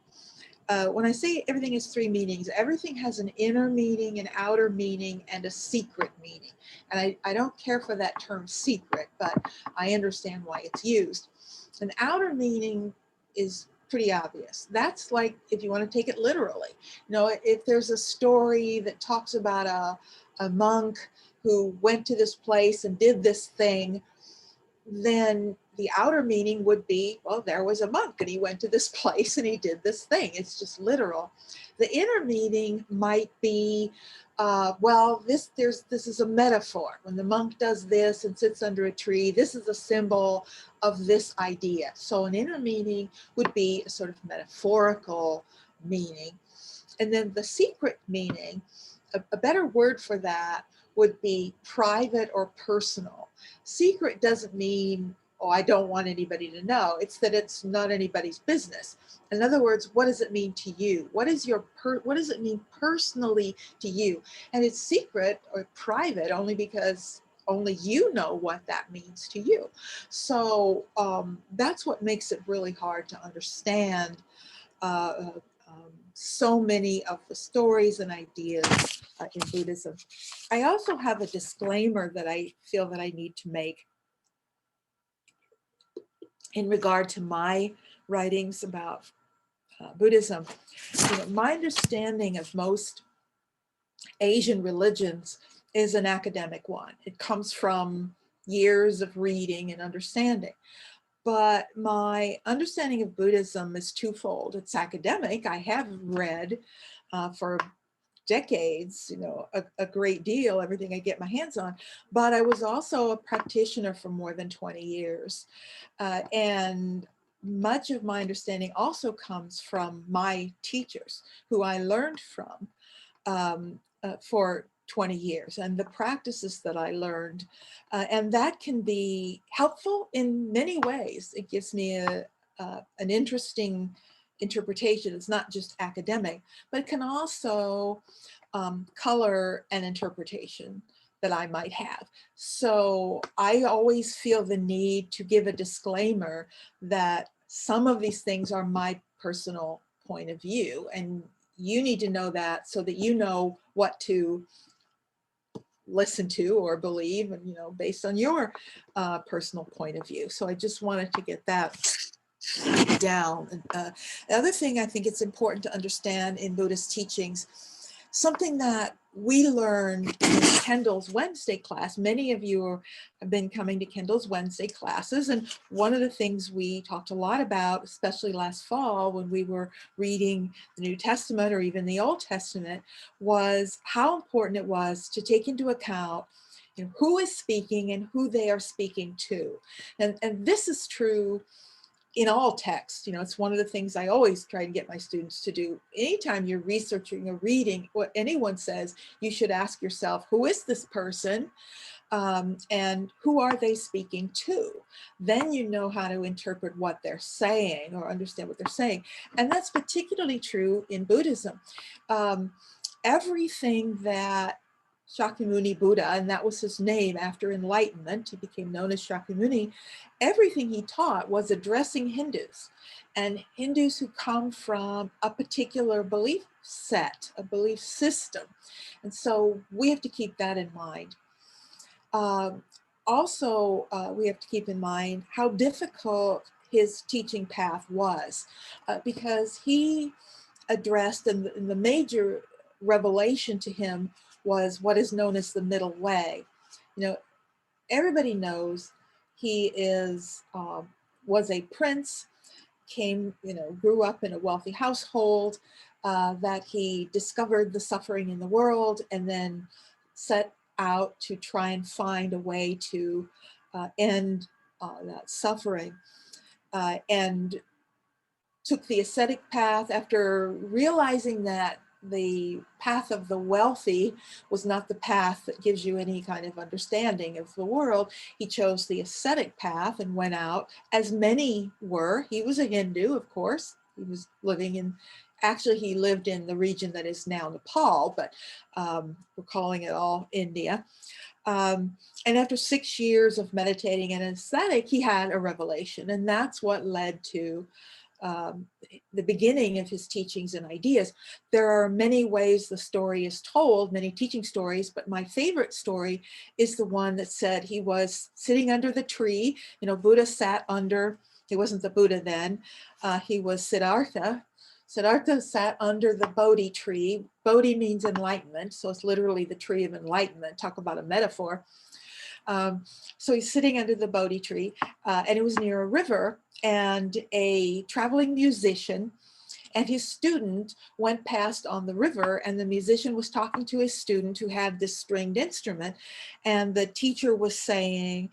When I say everything has three meanings, everything has an inner meaning, an outer meaning, and a secret meaning. And I don't care for that term secret, but I understand why it's used. An outer meaning is pretty obvious. That's like if you want to take it literally. You know, if there's a story that talks about a monk who went to this place and did this thing, then the outer meaning would be, well, there was a monk and he went to this place and he did this thing. It's just literal. The inner meaning might be, well, this is a metaphor. When the monk does this and sits under a tree, this is a symbol of this idea. So an inner meaning would be a sort of metaphorical meaning. And then the secret meaning, a better word for that would be private or personal. Secret doesn't mean, oh, I don't want anybody to know. It's that it's not anybody's business. In other words, what does it mean to you? What does it mean personally to you? And it's secret or private only because only you know what that means to you. So that's what makes it really hard to understand so many of the stories and ideas in Buddhism. I also have a disclaimer that I feel that I need to make in regard to my writings about Buddhism. You know, my understanding of most Asian religions is an academic one. It comes from years of reading and understanding. But my understanding of Buddhism is twofold. It's academic. I have read for decades, you know, a great deal, everything I get my hands on, but I was also a practitioner for more than 20 years. And much of my understanding also comes from my teachers who I learned from for 20 years and the practices that I learned. And that can be helpful in many ways. It gives me an interesting interpretation. It's not just academic, but it can also color an interpretation that I might have. So I always feel the need to give a disclaimer that some of these things are my personal point of view, and you need to know that so that you know what to listen to or believe, and, you know, based on your personal point of view. So I just wanted to get that down. The other thing I think it's important to understand in Buddhist teachings, something that we learned in Kendall's Wednesday class. Many of you have been coming to Kendall's Wednesday classes, and one of the things we talked a lot about, especially last fall when we were reading the New Testament or even the Old Testament, was how important it was to take into account, you know, who is speaking and who they are speaking to. And this is true in all texts. You know, it's one of the things I always try to get my students to do. Anytime you're researching or reading what anyone says, you should ask yourself, who is this person? And who are they speaking to? Then you know how to interpret what they're saying or understand what they're saying. And that's particularly true in Buddhism. Everything that Shakyamuni Buddha, and that was his name after enlightenment. He became known as Shakyamuni. Everything he taught was addressing Hindus, and Hindus who come from a particular belief set, a belief system. And so we have to keep that in mind. Also, we have to keep in mind how difficult his teaching path was, because he addressed, and the major revelation to him was what is known as the middle way. You know, everybody knows he was a prince, grew up in a wealthy household, that he discovered the suffering in the world and then set out to try and find a way to end that suffering, and took the ascetic path after realizing that the path of the wealthy was not the path that gives you any kind of understanding of the world. He chose the ascetic path and went out, as many were. He was a Hindu, of course. He was living in, actually he lived in the region that is now Nepal, but we're calling it all India. And after 6 years of meditating and ascetic, he had a revelation, and that's what led to the beginning of his teachings and ideas. There are many ways the story is told, many teaching stories, but my favorite story is the one that said he was sitting under the tree. Buddha sat under, he wasn't the Buddha then, he was Siddhartha. Siddhartha sat under the Bodhi tree. Bodhi means enlightenment, so it's literally the tree of enlightenment. Talk about a metaphor. So he's sitting under the Bodhi tree, and it was near a river, and a traveling musician and his student went past on the river, and the musician was talking to his student who had this stringed instrument, and the teacher was saying,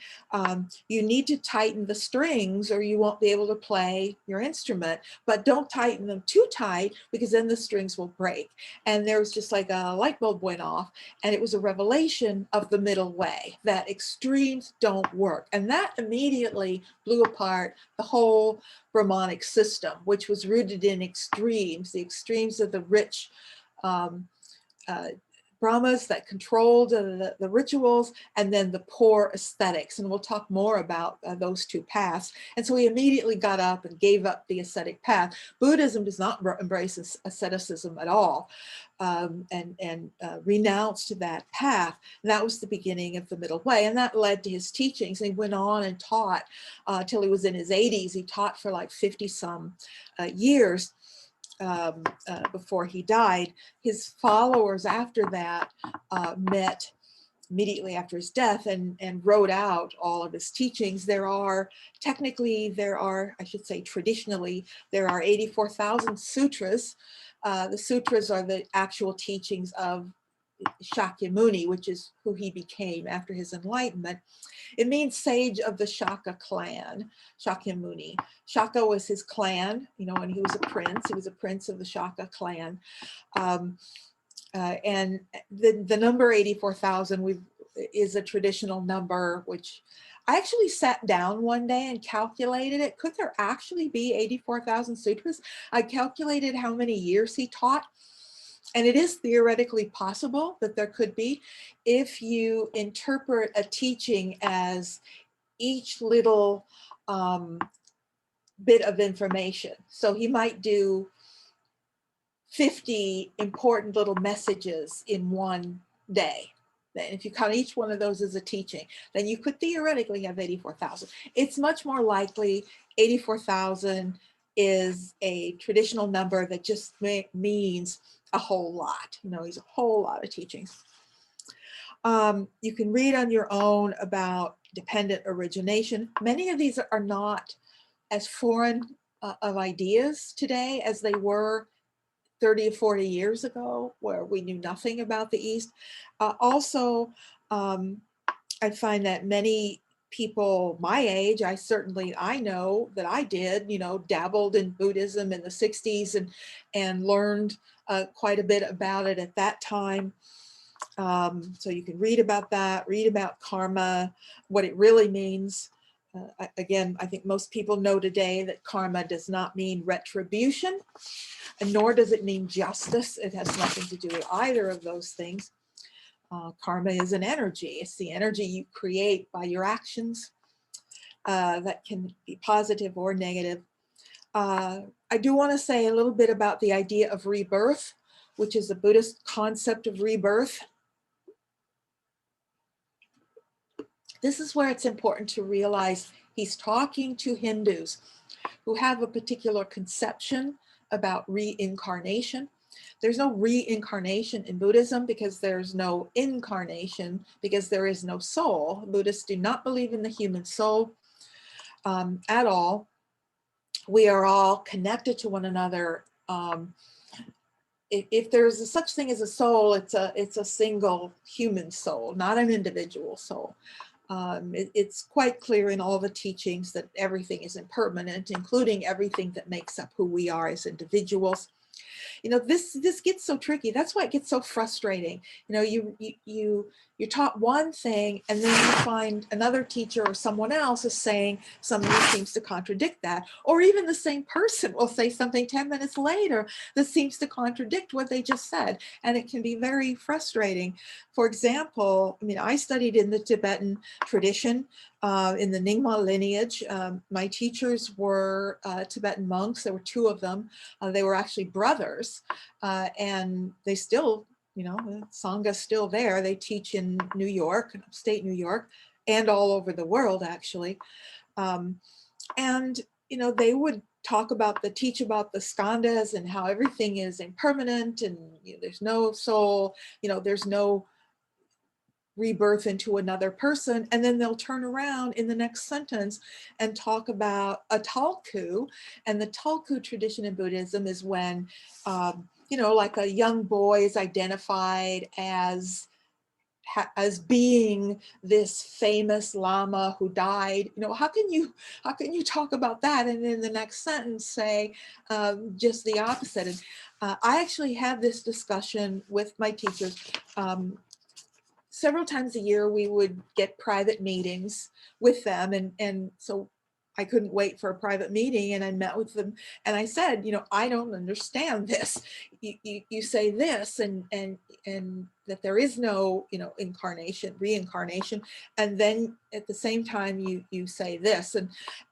you need to tighten the strings or you won't be able to play your instrument, but don't tighten them too tight because then the strings will break. And there was just like a light bulb went off, and it was a revelation of the middle way, that extremes don't work. And that immediately blew apart the whole Brahmanic system, which was rooted in extremes, the extremes of the rich Brahmas that controlled the rituals, and then the poor aesthetics. And we'll talk more about those two paths. And so he immediately got up and gave up the ascetic path. Buddhism does not embrace asceticism at all, and renounced that path. And that was the beginning of the middle way. And that led to his teachings. And he went on and taught till he was in his 80s. He taught for like 50 some years. Before he died. His followers after that met immediately after his death and wrote out all of his teachings. Traditionally, there are 84,000 sutras. The sutras are the actual teachings of Shakyamuni, which is who he became after his enlightenment. It means sage of the Shaka clan, Shakyamuni. Shaka was his clan, and he was a prince. He was a prince of the Shaka clan. And the number 84,000 is a traditional number, which I actually sat down one day and calculated it. Could there actually be 84,000 sutras? I calculated how many years he taught. And it is theoretically possible that there could be, if you interpret a teaching as each little bit of information. So he might do 50 important little messages in one day. Then if you count each one of those as a teaching, then you could theoretically have 84,000. It's much more likely 84,000 is a traditional number that just means a whole lot. He's a whole lot of teachings. You can read on your own about dependent origination. Many of these are not as foreign of ideas today as they were 30 or 40 years ago, where we knew nothing about the East. Also, I find that many people my age, I know that I did, dabbled in Buddhism in the 60s and learned quite a bit about it at that time. So you can read about that, read about karma, what it really means. Again, I think most people know today that karma does not mean retribution, and nor does it mean justice. It has nothing to do with either of those things. Karma is an energy. It's the energy you create by your actions that can be positive or negative. I do want to say a little bit about the idea of rebirth, which is a Buddhist concept of rebirth. This is where it's important to realize he's talking to Hindus who have a particular conception about reincarnation. There's no reincarnation in Buddhism because there's no incarnation, because there is no soul. Buddhists do not believe in the human soul at all. We are all connected to one another. If there's a such thing as a soul, it's a single human soul, not an individual soul. It's quite clear in all the teachings that everything is impermanent, including everything that makes up who we are as individuals. You know, this gets so tricky. That's why it gets so frustrating. You know, you're taught one thing, and then you find another teacher or someone else is saying something that seems to contradict that, or even the same person will say something 10 minutes later that seems to contradict what they just said, and it can be very frustrating. For example, I mean, I studied in the Tibetan tradition, in the Nyingma lineage. My teachers were Tibetan monks. There were two of them. They were actually brothers, and they still, you know, Sangha's still there. They teach in New York, upstate New York, and all over the world, actually. And, you know, they would teach about the skandhas and how everything is impermanent and, you know, there's no soul, you know, there's no rebirth into another person. And then they'll turn around in the next sentence and talk about a tulku. And the tulku tradition in Buddhism is when, you know, like a young boy is identified as being this famous lama who died. You know, how can you talk about that and in the next sentence say just the opposite? And I actually had this discussion with my teachers. Several times a year we would get private meetings with them, and so I couldn't wait for a private meeting, and I met with them and I said, you know, I don't understand this. You say this and that there is no, you know, reincarnation, and then at the same time you say this,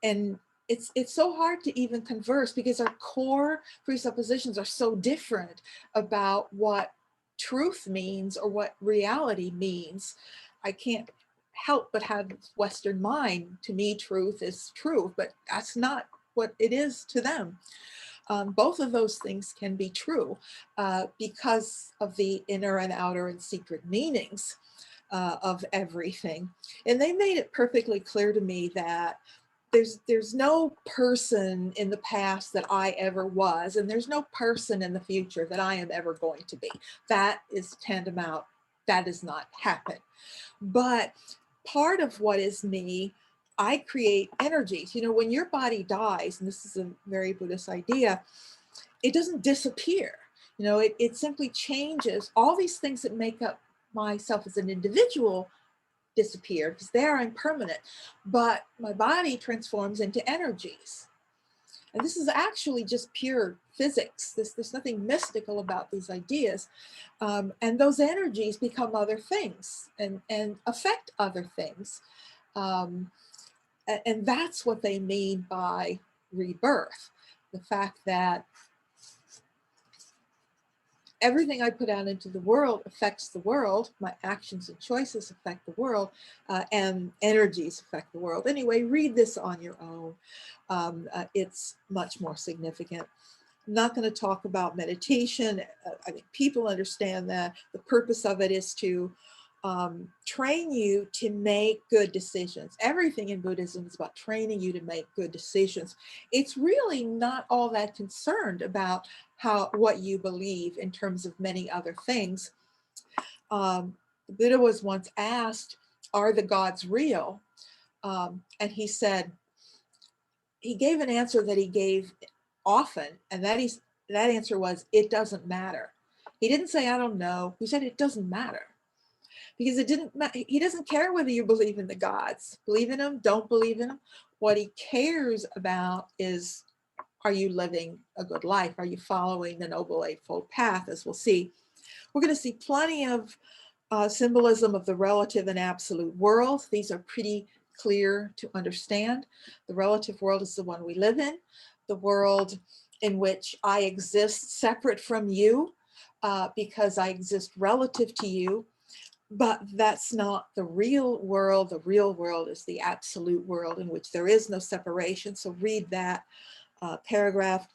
and it's so hard to even converse because our core presuppositions are so different about what truth means or what reality means. I can't help but have Western mind. To me, truth is truth, but that's not what it is to them. Both of those things can be true because of the inner and outer and secret meanings of everything. And they made it perfectly clear to me that there's no person in the past that I ever was, and there's no person in the future that I am ever going to be. That is tantamount. That does not happen. But part of what is me, I create energies. You know, when your body dies, and this is a very Buddhist idea, it doesn't disappear. You know, it simply changes. All these things that make up myself as an individual disappear because there I'm permanent, but my body transforms into energies. And this is actually just pure physics. There's nothing mystical about these ideas. And those energies become other things and affect other things. And that's what they mean by rebirth. The fact that everything I put out into the world affects the world. My actions and choices affect the world, and energies affect the world. Anyway, read this on your own. It's much more significant. I'm not going to talk about meditation. I think people understand that the purpose of it is to train you to make good decisions. Everything in Buddhism is about training you to make good decisions. It's really not all that concerned about what you believe in terms of many other things. The Buddha was once asked, "Are the gods real?" And he said, he gave an answer that he gave often, and that answer was, "It doesn't matter." He didn't say, "I don't know." He said, "It doesn't matter." Because he doesn't care whether you believe in the gods, believe in them, don't believe in them. What he cares about is, are you living a good life? Are you following the Noble Eightfold Path? As we'll see, we're going to see plenty of symbolism of the relative and absolute world. These are pretty clear to understand. The relative world is the one we live in, the world in which I exist separate from you because I exist relative to you. But that's not the real world. The real world is the absolute world in which there is no separation. So read that paragraph.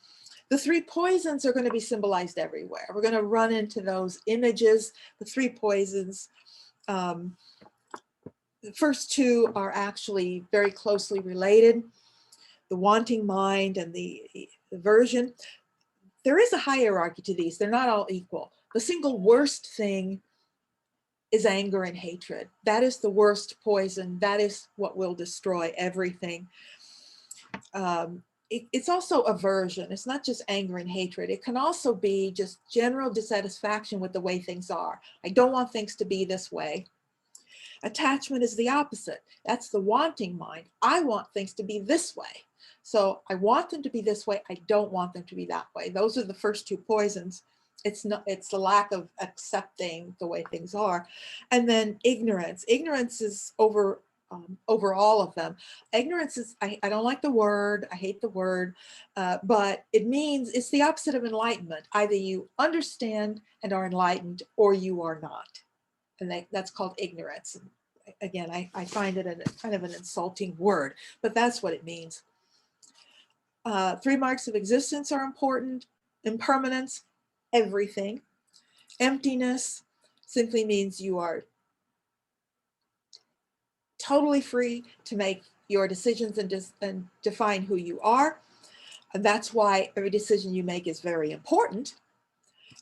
The three poisons are going to be symbolized everywhere. We're going to run into those images. The three poisons. The first two are actually very closely related. The wanting mind and the aversion. There is a hierarchy to these. They're not all equal. The single worst thing is anger and hatred. That is the worst poison. That is what will destroy everything. It's also aversion. It's not just anger and hatred. It can also be just general dissatisfaction with the way things are. I don't want things to be this way. Attachment is the opposite. That's the wanting mind. I want things to be this way. So I want them to be this way. I don't want them to be that way. Those are the first two poisons. It's the lack of accepting the way things are. And then ignorance. Ignorance is over all of them. Ignorance is, I don't like the word, I hate the word, but it means it's the opposite of enlightenment. Either you understand and are enlightened or you are not. And that's called ignorance. Again, I find it kind of an insulting word, but that's what it means. Three marks of existence are important. Impermanence, everything. Emptiness simply means you are totally free to make your decisions and define who you are. And that's why every decision you make is very important.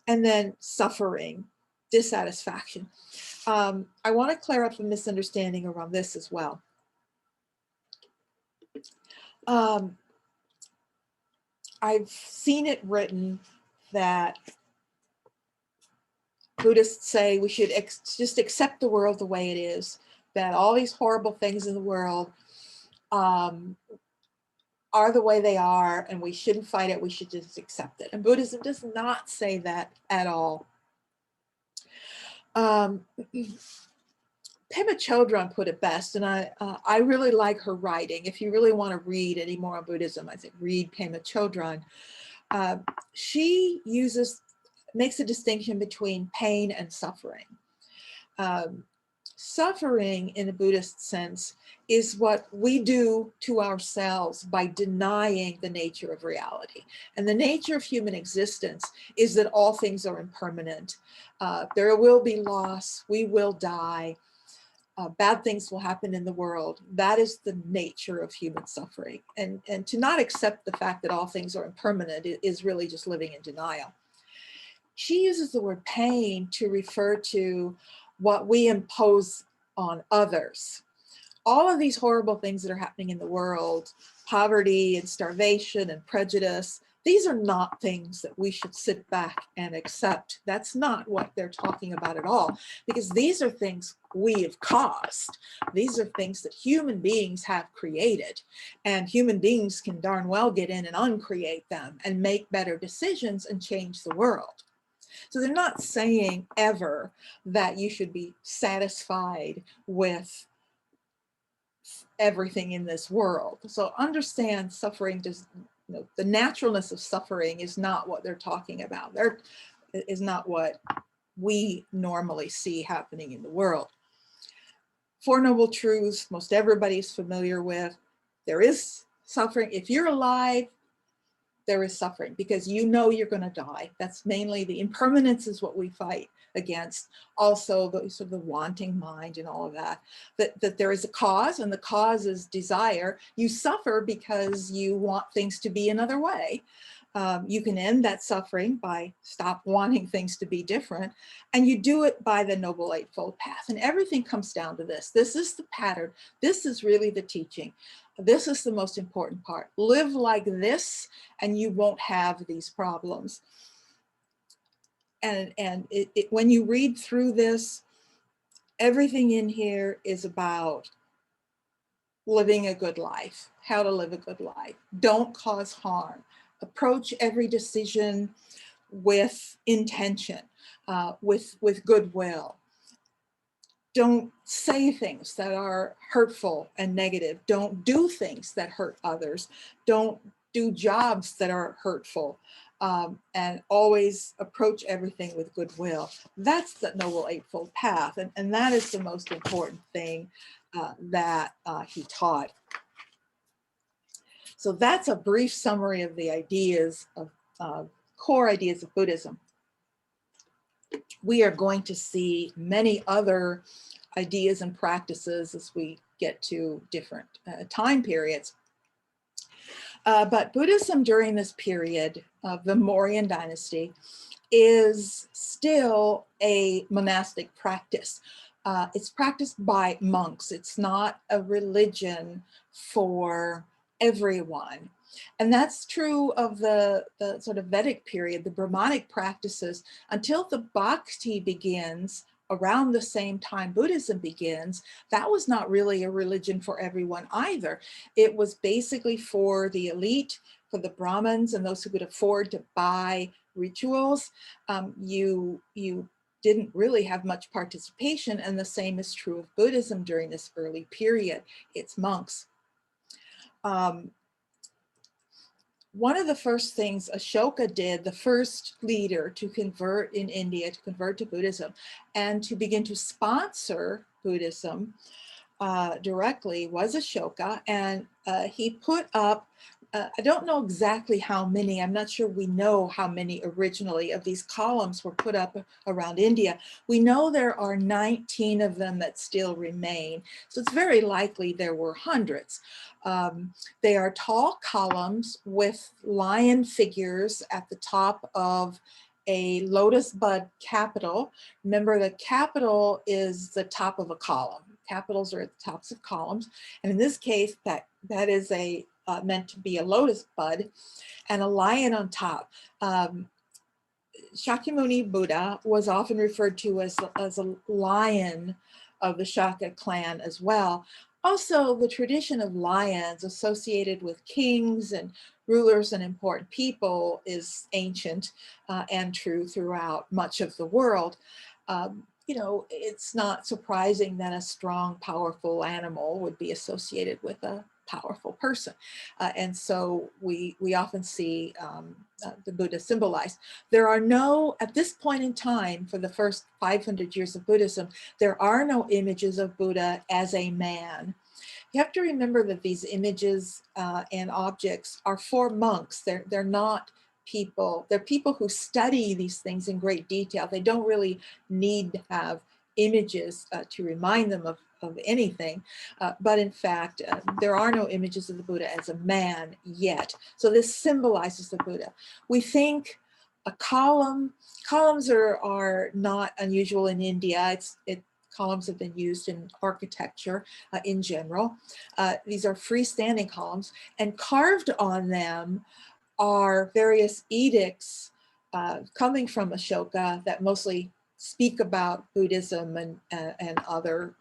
And then suffering, dissatisfaction. I want to clear up a misunderstanding around this as well. I've seen it written that Buddhists say we should just accept the world the way it is, that all these horrible things in the world are the way they are, and we shouldn't fight it, we should just accept it. And Buddhism does not say that at all. Pema Chodron put it best, and I really like her writing. If you really want to read any more on Buddhism, I think read Pema Chodron. She makes a distinction between pain and suffering. Suffering in a Buddhist sense is what we do to ourselves by denying the nature of reality. And the nature of human existence is that all things are impermanent. There will be loss, we will die, bad things will happen in the world. That is the nature of human suffering. And to not accept the fact that all things are impermanent is really just living in denial. She uses the word pain to refer to what we impose on others. All of these horrible things that are happening in the world, poverty and starvation and prejudice, these are not things that we should sit back and accept. That's not what they're talking about at all, because these are things we have caused. These are things that human beings have created, and human beings can darn well get in and uncreate them and make better decisions and change the world. So they're not saying ever that you should be satisfied with everything in this world. So understand suffering, the naturalness of suffering is not what they're talking about. There is not what we normally see happening in the world. Four Noble Truths, most everybody's familiar with. There is suffering. If you're alive, there is suffering because you know you're going to die. That's mainly the impermanence is what we fight against. Also, the sort of the wanting mind and all of that, that there is a cause, and the cause is desire. You suffer because you want things to be another way. You can end that suffering by stop wanting things to be different, and you do it by the Noble Eightfold Path. And everything comes down to this. This is the pattern. This is really the teaching. This is the most important part. Live like this, and you won't have these problems. And when you read through this, everything in here is about living a good life, how to live a good life. Don't cause harm. Approach every decision with intention, with goodwill. don't say things that are hurtful and negative. Don't do things that hurt others. Don't do jobs that are hurtful. And always approach everything with goodwill. That's the Noble Eightfold Path. And that is the most important thing that he taught. So that's a brief summary of the ideas of core ideas of Buddhism. We are going to see many other ideas and practices as we get to different time periods. But Buddhism during this period of the Mauryan dynasty is still a monastic practice. It's practiced by monks. It's not a religion for everyone. And that's true of the sort of Vedic period, the Brahmanic practices, until the Bhakti begins around the same time Buddhism begins. That was not really a religion for everyone either. It was basically for the elite, for the Brahmins and those who could afford to buy rituals. You didn't really have much participation, and the same is true of Buddhism during this early period. It's monks. One of the first things Ashoka did, the first leader to convert in India, to convert to Buddhism, and to begin to sponsor Buddhism directly, was Ashoka. And he put up, I don't know exactly how many, I'm not sure we know how many originally of these columns were put up around India. We know there are 19 of them that still remain. So it's very likely there were hundreds. They are tall columns with lion figures at the top of a lotus bud capital. Remember, the capital is the top of a column. Capitals are at the tops of columns. And in this case, that is meant to be a lotus bud and a lion on top. Shakyamuni Buddha was often referred to as a lion of the Shaka clan as well. Also, the tradition of lions associated with kings and rulers and important people is ancient and true throughout much of the world. It's not surprising that a strong, powerful animal would be associated with a powerful person. And so we often see the Buddha symbolized. There are no, at this point in time, for the first 500 years of Buddhism, there are no images of Buddha as a man. You have to remember that these images and objects are for monks. They're not people. They're people who study these things in great detail. They don't really need to have images to remind them of anything. But in fact, there are no images of the Buddha as a man yet. So this symbolizes the Buddha. We think a columns are not unusual in India. Columns have been used in architecture in general. These are freestanding columns, and carved on them are various edicts coming from Ashoka that mostly speak about Buddhism and other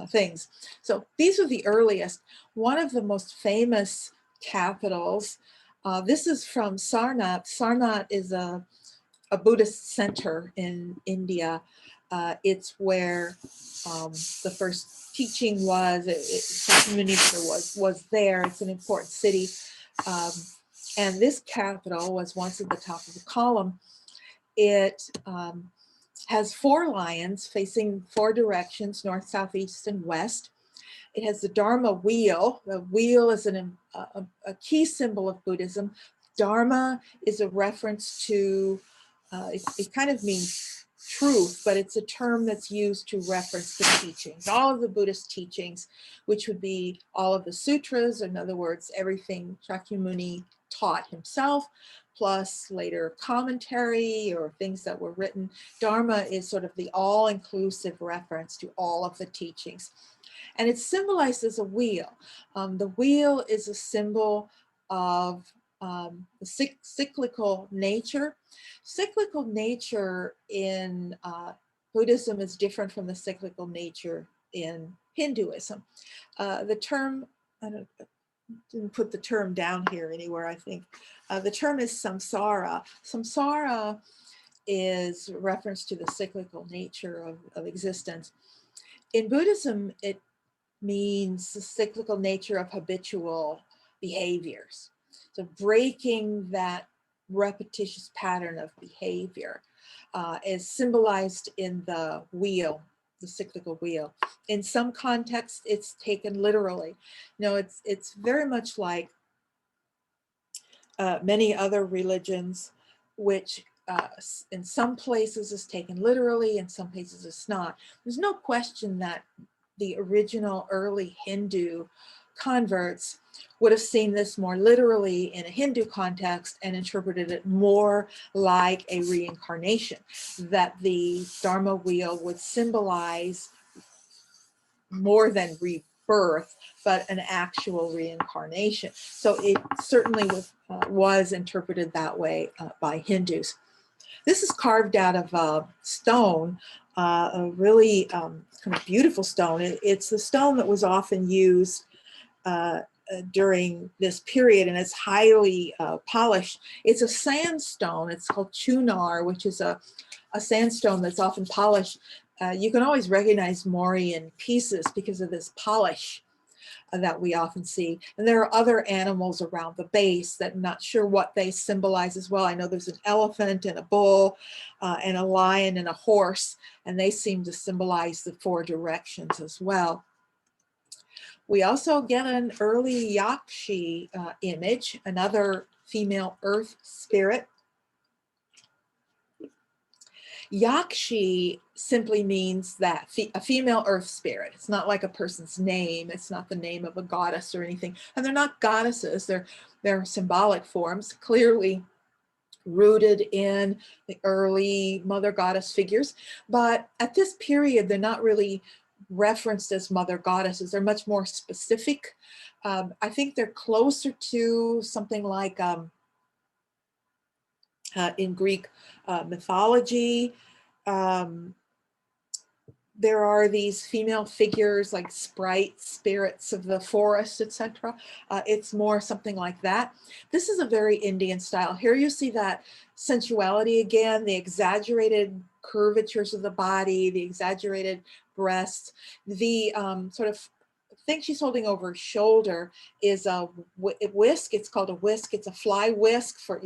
things. So these are the earliest. One of the most famous capitals, this is from Sarnath. Sarnath is a Buddhist center in India. It's where the first teaching was. Was there. It's an important city. And this capital was once at the top of the column. It has 4 lions facing 4 directions, north, south, east, and west. It has the Dharma wheel. The wheel is a key symbol of Buddhism. Dharma is a reference to, it kind of means truth, but it's a term that's used to reference the teachings, all of the Buddhist teachings, which would be all of the sutras, in other words, everything Shakyamuni taught himself, plus later commentary or things that were written. Dharma is sort of the all-inclusive reference to all of the teachings. And it's symbolized as a wheel. The wheel is a symbol of the cyclical nature. Cyclical nature in Buddhism is different from the cyclical nature in Hinduism. The term, I didn't put the term down here anywhere, I think. The term is samsara. Samsara is reference to the cyclical nature of existence. In Buddhism, it means the cyclical nature of habitual behaviors. So breaking that repetitious pattern of behavior is symbolized in the wheel, the cyclical wheel. In some contexts, it's taken literally. It's very much like many other religions, which in some places is taken literally, in some places it's not. There's no question that the original early Hindu converts would have seen this more literally in a Hindu context and interpreted it more like a reincarnation, that the Dharma wheel would symbolize more than rebirth, but an actual reincarnation. So it certainly was interpreted that way by Hindus. This is carved out of stone, a really kind of beautiful stone. It's the stone that was often used during this period, and it's highly polished. It's a sandstone. It's called chunar, which is a sandstone that's often polished. You can always recognize Mauryan pieces because of this polish that we often see. And there are other animals around the base that I'm not sure what they symbolize as well. I know there's an elephant and a bull and a lion and a horse, and they seem to symbolize the four directions as well. We also get an early Yakshi image, another female earth spirit. Yakshi simply means that a female earth spirit. It's not like a person's name. It's not the name of a goddess or anything. And they're not goddesses. They're symbolic forms, clearly rooted in the early mother goddess figures. But at this period, they're not really referenced as mother goddesses. They're much more specific. I think they're closer to something like in Greek mythology. There are these female figures like sprites, spirits of the forest, etc. It's more something like that. This is a very Indian style. Here you see that sensuality again, the exaggerated curvatures of the body, the exaggerated breasts, the sort of thing she's holding over her shoulder is a whisk. It's called a whisk. It's a fly whisk for,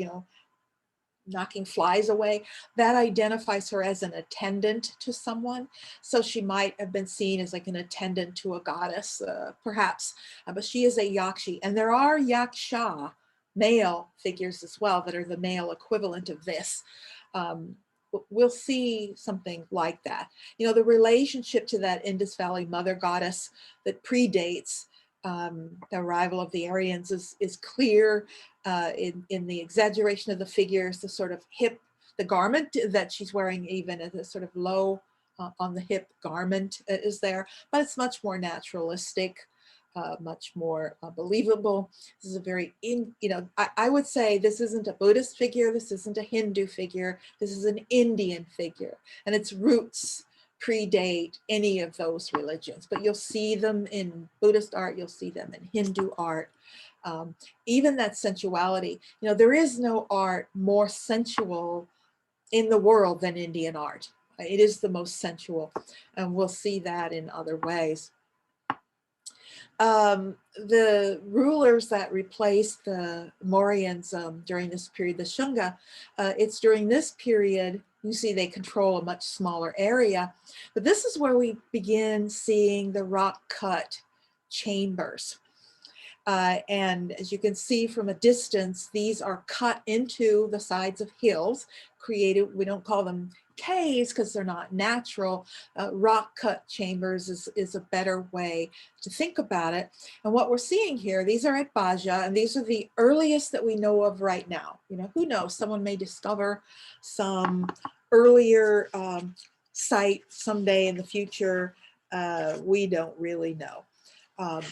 knocking flies away. That identifies her as an attendant to someone. So she might have been seen as like an attendant to a goddess, perhaps, but she is a Yakshi. And there are Yaksha, male figures as well, that are the male equivalent of this. We'll see something like that. The relationship to that Indus Valley mother goddess that predates the arrival of the Aryans is clear in the exaggeration of the figures, the sort of hip, the garment that she's wearing, even at a sort of low on the hip garment is there, but it's much more naturalistic, much more believable. This is a very, I would say this isn't a Buddhist figure, this isn't a Hindu figure, this is an Indian figure, and its roots predate any of those religions, but you'll see them in Buddhist art, you'll see them in Hindu art. Even that sensuality, there is no art more sensual in the world than Indian art. It is the most sensual, and we'll see that in other ways. The rulers that replaced the Mauryans during this period, the Shunga, it's during this period, you see they control a much smaller area, but this is where we begin seeing the rock cut chambers. And as you can see from a distance, these are cut into the sides of hills, created, we don't call them caves because they're not natural. Rock cut chambers is a better way to think about it. And what we're seeing here, these are at Baja, and these are the earliest that we know of right now. Who knows, someone may discover some earlier site someday in the future. We don't really know.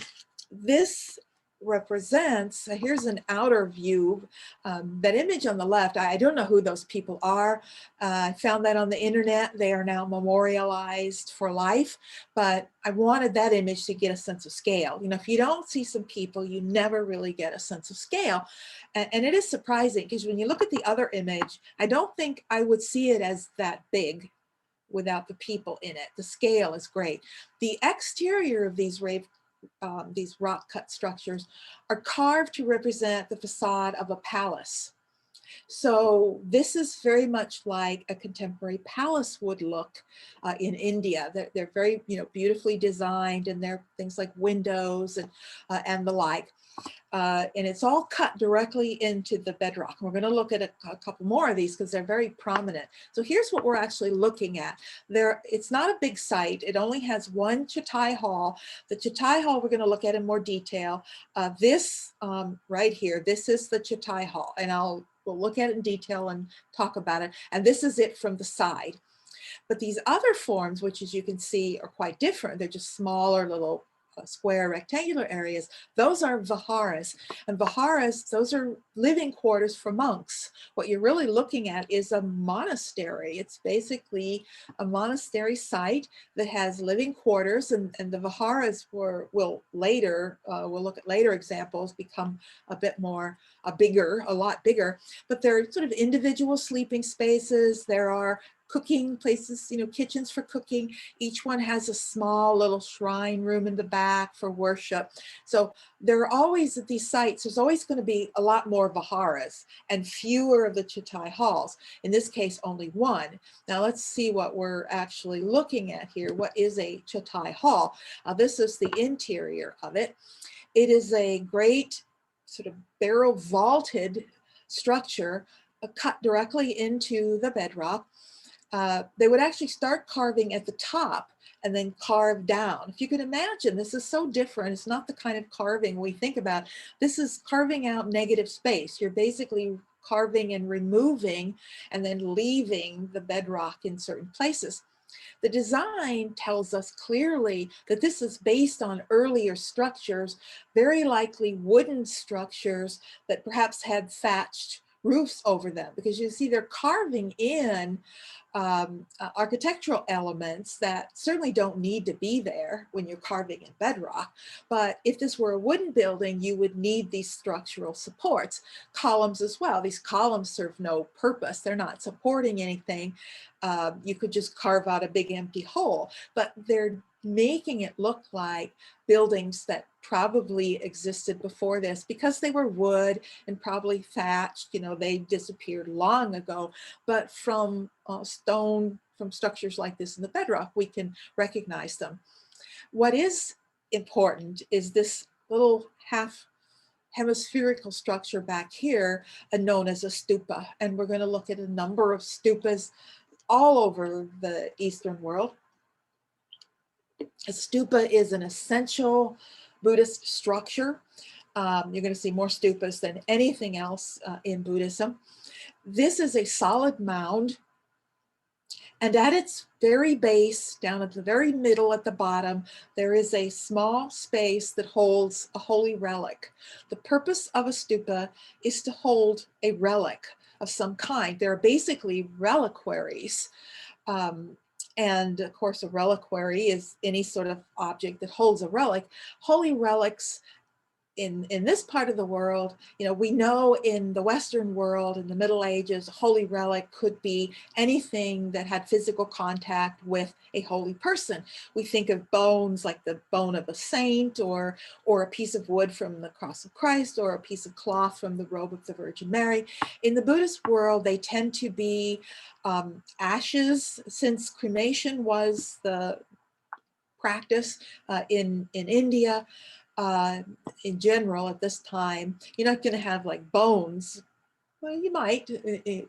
This represents, here's an outer view, that image on the left, I don't know who those people are. I found that on the internet. They are now memorialized for life, but I wanted that image to get a sense of scale. If you don't see some people, you never really get a sense of scale. And it is surprising because when you look at the other image, I don't think I would see it as that big. without the people in it. The scale is great. The exterior of these rock cut structures are carved to represent the facade of a palace. So this is very much like a contemporary palace would look in India. They're very, beautifully designed, and they're things like windows and the like. And it's all cut directly into the bedrock. We're going to look at a couple more of these because they're very prominent. So here's what we're actually looking at. It's not a big site. It only has one Chatai Hall. The Chatai Hall we're going to look at in more detail. This right here, this is the Chatai Hall, and we'll look at it in detail and talk about it. And this is it from the side. But these other forms, which as you can see are quite different, they're just smaller little square rectangular areas, those are viharas. And viharas, those are living quarters for monks. What you're really looking at is a monastery. It's basically a monastery site that has living quarters, and the viharas will later, we'll look at later examples, become a lot bigger, but they're sort of individual sleeping spaces. There are cooking places, kitchens for cooking. Each one has a small little shrine room in the back for worship. So there are always, at these sites, there's always going to be a lot more viharas and fewer of the Chatai halls. In this case, only one. Now let's see what we're actually looking at here. What is a Chatai hall? This is the interior of it. It is a great sort of barrel vaulted structure cut directly into the bedrock. They would actually start carving at the top and then carve down. If you can imagine, this is so different. It's not the kind of carving we think about. This is carving out negative space. You're basically carving and removing and then leaving the bedrock in certain places. The design tells us clearly that this is based on earlier structures, very likely wooden structures that perhaps had thatched roofs over them, because you see they're carving in architectural elements that certainly don't need to be there when you're carving in bedrock. But if this were a wooden building, you would need these structural supports. Columns as well. These columns serve no purpose. They're not supporting anything. You could just carve out a big empty hole, but they're making it look like buildings that probably existed before this, because they were wood and probably thatched. They disappeared long ago, but from stone, from structures like this in the bedrock, we can recognize them. What is important is this little half hemispherical structure back here, known as a stupa. And we're going to look at a number of stupas all over the Eastern world. A stupa is an essential Buddhist structure. You're going to see more stupas than anything else in Buddhism. This is a solid mound, and at its very base, down at the very middle at the bottom, there is a small space that holds a holy relic. The purpose of a stupa is to hold a relic of some kind. There are basically reliquaries. And of course, a reliquary is any sort of object that holds a relic. Holy relics in this part of the world, we know in the Western world, in the Middle Ages, a holy relic could be anything that had physical contact with a holy person. We think of bones like the bone of a saint, or a piece of wood from the cross of Christ, or a piece of cloth from the robe of the Virgin Mary. In the Buddhist world, they tend to be ashes, since cremation was the practice in India. In general, at this time, you're not going to have like bones. Well, you might,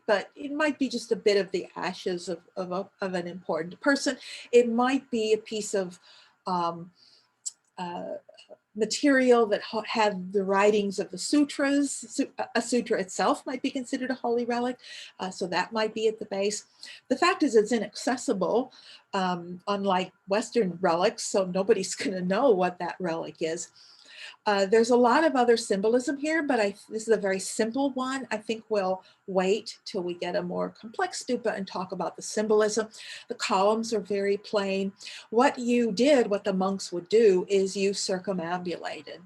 but it might be just a bit of the ashes of an important person. It might be a piece of material that had the writings of the sutras. A sutra itself might be considered a holy relic, so that might be at the base. The fact is, it's inaccessible, unlike Western relics, so nobody's going to know what that relic is. There's a lot of other symbolism here, but this is a very simple one. I think we'll wait till we get a more complex stupa and talk about the symbolism. The columns are very plain. What the monks would do is you circumambulated.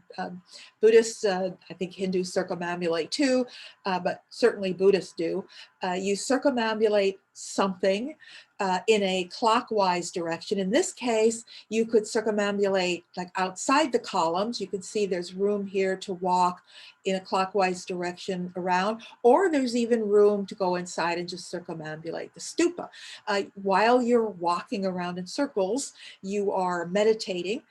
Buddhists, I think Hindus circumambulate too, but certainly Buddhists do. You circumambulate something in a clockwise direction. In this case, you could circumambulate like outside the columns. You can see there's room here to walk in a clockwise direction around, or there's even room to go inside and just circumambulate the stupa. While you're walking around in circles, you are meditating.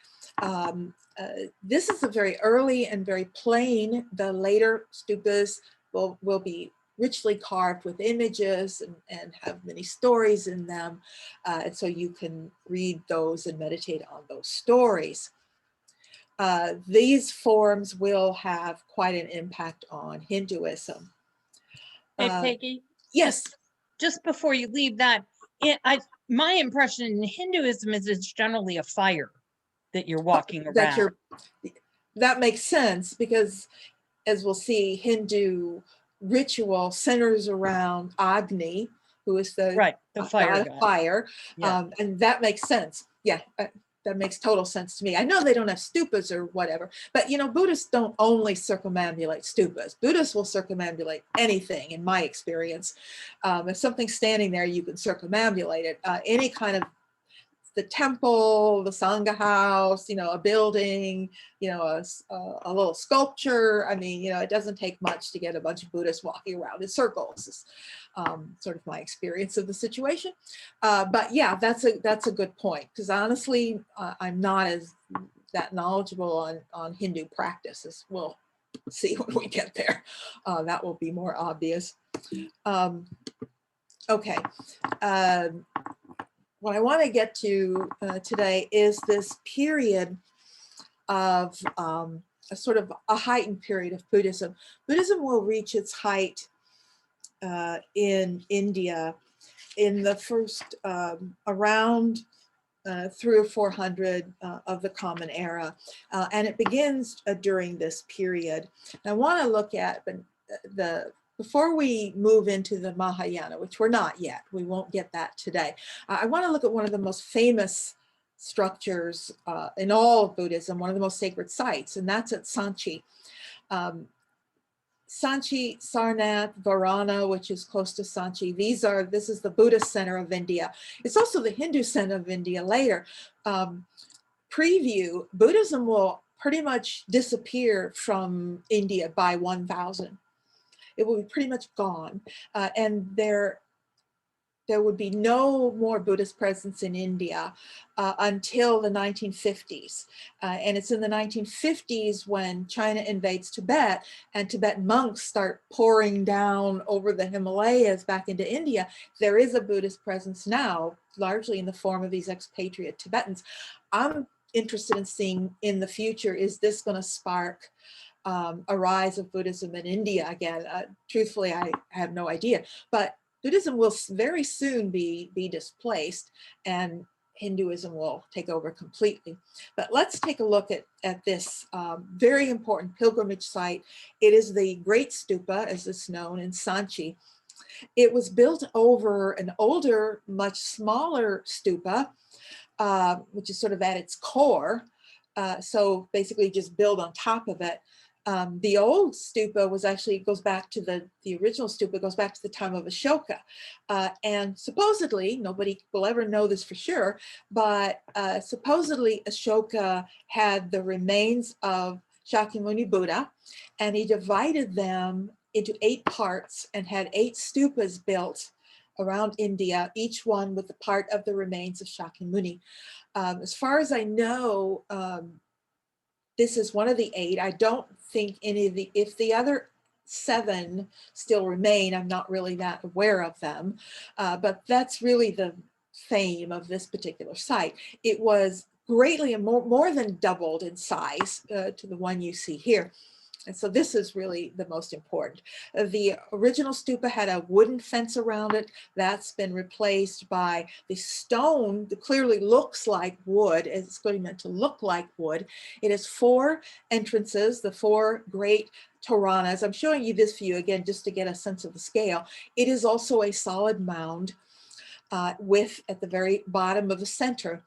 This is a very early and very plain. The later stupas will be richly carved with images and have many stories in them. And so you can read those and meditate on those stories. These forms will have quite an impact on Hinduism. Hey, Peggy. Yes. Just before you leave that, my impression in Hinduism is it's generally a fire that you're walking around. That makes sense, because as we'll see, Hindu ritual centers around Agni, who is the fire god of fire. Yeah. And that makes sense. Yeah, that makes total sense to me. I know they don't have stupas or whatever, but Buddhists don't only circumambulate stupas. Buddhists will circumambulate anything, in my experience. If something's standing there, you can circumambulate it. Any kind of the temple, the Sangha house, a building, a little sculpture. I mean, it doesn't take much to get a bunch of Buddhists walking around in circles. Is, sort of my experience of the situation. But yeah, that's a good point, because honestly, I'm not that knowledgeable on Hindu practices. We'll see when we get there. That will be more obvious. Okay. What I want to get to today is this period of a sort of a heightened period of Buddhism. Buddhism will reach its height in India in the first around 300 or 400 of the Common Era, and it begins during this period. And I want to look at before we move into the Mahayana, which we're not yet, we won't get that today. I want to look at one of the most famous structures in all of Buddhism, one of the most sacred sites, and that's at Sanchi. Sanchi, Sarnath, Varana, which is close to Sanchi. This is the Buddhist center of India. It's also the Hindu center of India later. Preview, Buddhism will pretty much disappear from India by 1000. It will be pretty much gone. And there would be no more Buddhist presence in India until the 1950s. And it's in the 1950s when China invades Tibet and Tibetan monks start pouring down over the Himalayas back into India. There is a Buddhist presence now, largely in the form of these expatriate Tibetans. I'm interested in seeing in the future, is this going to spark a rise of Buddhism in India again? Truthfully, I have no idea, but Buddhism will very soon be displaced and Hinduism will take over completely. But let's take a look at this very important pilgrimage site. It is the Great Stupa, as it's known, in Sanchi. It was built over an older, much smaller stupa, which is sort of at its core. So basically just build on top of it. The old stupa goes back to the original stupa, goes back to the time of Ashoka. And supposedly, nobody will ever know this for sure, but supposedly Ashoka had the remains of Shakyamuni Buddha, and he divided them into 8 parts and had 8 stupas built around India, each one with the part of the remains of Shakyamuni. As far as I know, this is one of the 8. I don't think if the other 7 still remain, I'm not really that aware of them, but that's really the fame of this particular site. It was greatly and more than doubled in size to the one you see here. And so this is really the most important. The original stupa had a wooden fence around it. That's been replaced by the stone that clearly looks like wood. It's clearly meant to look like wood. It has 4 entrances, the 4 great Toranas. I'm showing you this view again just to get a sense of the scale. It is also a solid mound with at the very bottom of the center.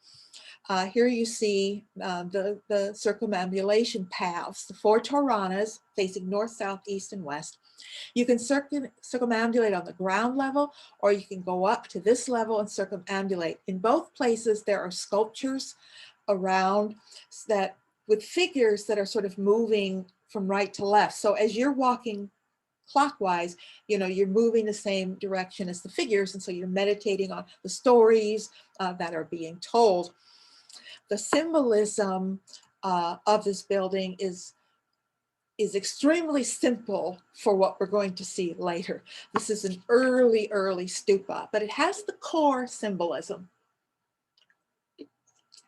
Here you see the circumambulation paths, the 4 Toranas facing north, south, east, and west. You can circumambulate on the ground level, or you can go up to this level and circumambulate. In both places, there are sculptures around that with figures that are sort of moving from right to left. So as you're walking clockwise, you're moving the same direction as the figures. And so you're meditating on the stories that are being told. The symbolism of this building is extremely simple for what we're going to see later. This is an early stupa, but it has the core symbolism.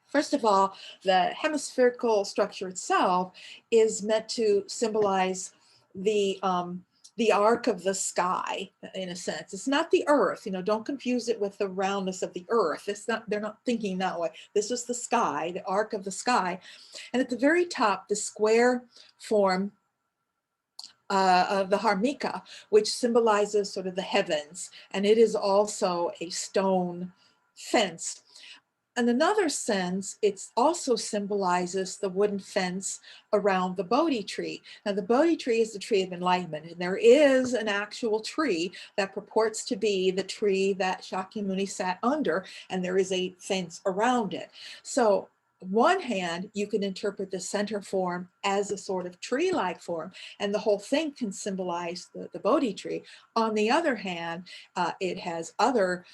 First of all, the hemispherical structure itself is meant to symbolize the arc of the sky, in a sense. It's not the earth, don't confuse it with the roundness of the earth. They're not thinking that way. This is the sky, the arc of the sky. And at the very top, the square form of the harmika, which symbolizes sort of the heavens. And it is also a stone fence. In another sense, it also symbolizes the wooden fence around the Bodhi tree. Now, the Bodhi tree is the tree of enlightenment, and there is an actual tree that purports to be the tree that Shakyamuni sat under, and there is a fence around it. So, on one hand, you can interpret the center form as a sort of tree-like form, and the whole thing can symbolize the Bodhi tree. On the other hand, it has other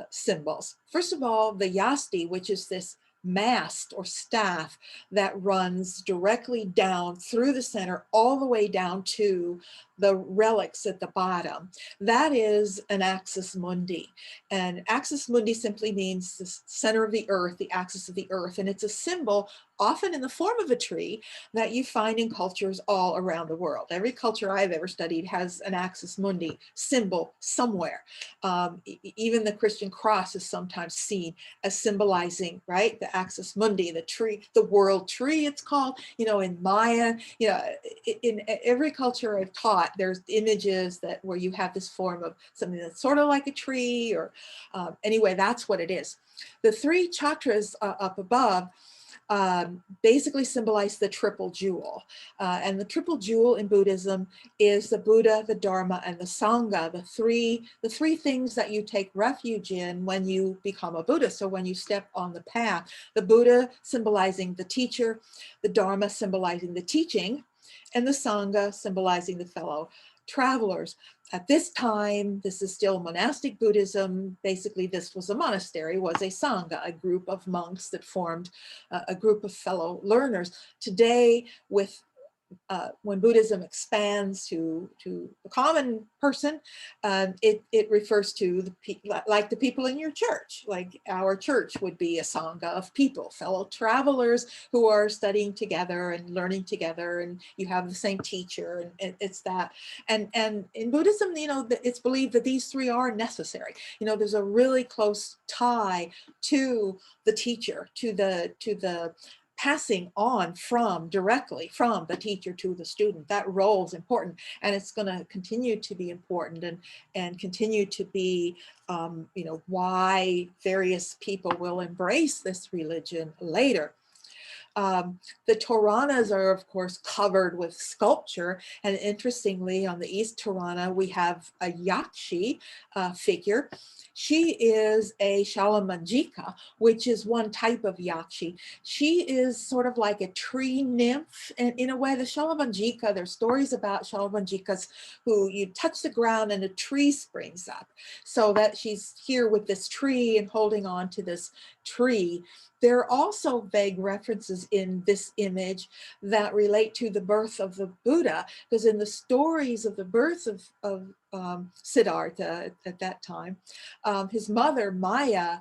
symbols. First of all, the yasti, which is this mast or staff that runs directly down through the center all the way down to the relics at the bottom. That is an axis mundi. And axis mundi simply means the center of the earth, the axis of the earth. And it's a symbol, often in the form of a tree, that you find in cultures all around the world. Every culture I've ever studied has an axis mundi symbol somewhere. Even the Christian cross is sometimes seen as symbolizing, right, the axis mundi, the tree, the world tree, it's called, in Maya, in every culture I've taught, there's images where you have this form of something that's sort of like a tree, or anyway, that's what it is. The 3 chakras up above basically symbolize the triple jewel. And the triple jewel in Buddhism is the Buddha, the Dharma, and the Sangha, the three things that you take refuge in when you become a Buddhist, or when you step on the path. The Buddha symbolizing the teacher, the Dharma symbolizing the teaching, and the Sangha symbolizing the fellow travelers. At this time, this is still monastic Buddhism. Basically, this was a monastery, was a Sangha, a group of monks that formed a group of fellow learners. Today, when Buddhism expands to the common person, it refers to like the people in your church. Like our church would be a sangha of people, fellow travelers who are studying together and learning together, and you have the same teacher, and it's that. And in Buddhism, it's believed that these 3 are necessary. There's a really close tie to the teacher, to the passing on directly from the teacher to the student. That role is important, and it's going to continue to be important, and continue to be why various people will embrace this religion later. The Toranas are, of course, covered with sculpture. And interestingly, on the East Torana, we have a Yakshi figure. She is a Shalamanjika, which is one type of Yakshi. She is sort of like a tree nymph. And in a way, the Shalamanjika, there's stories about Shalamanjikas who you touch the ground and a tree springs up. So that she's here with this tree and holding on to this tree. There are also vague references in this image that relate to the birth of the Buddha, because in the stories of the birth of Siddhartha at that time, his mother, Maya,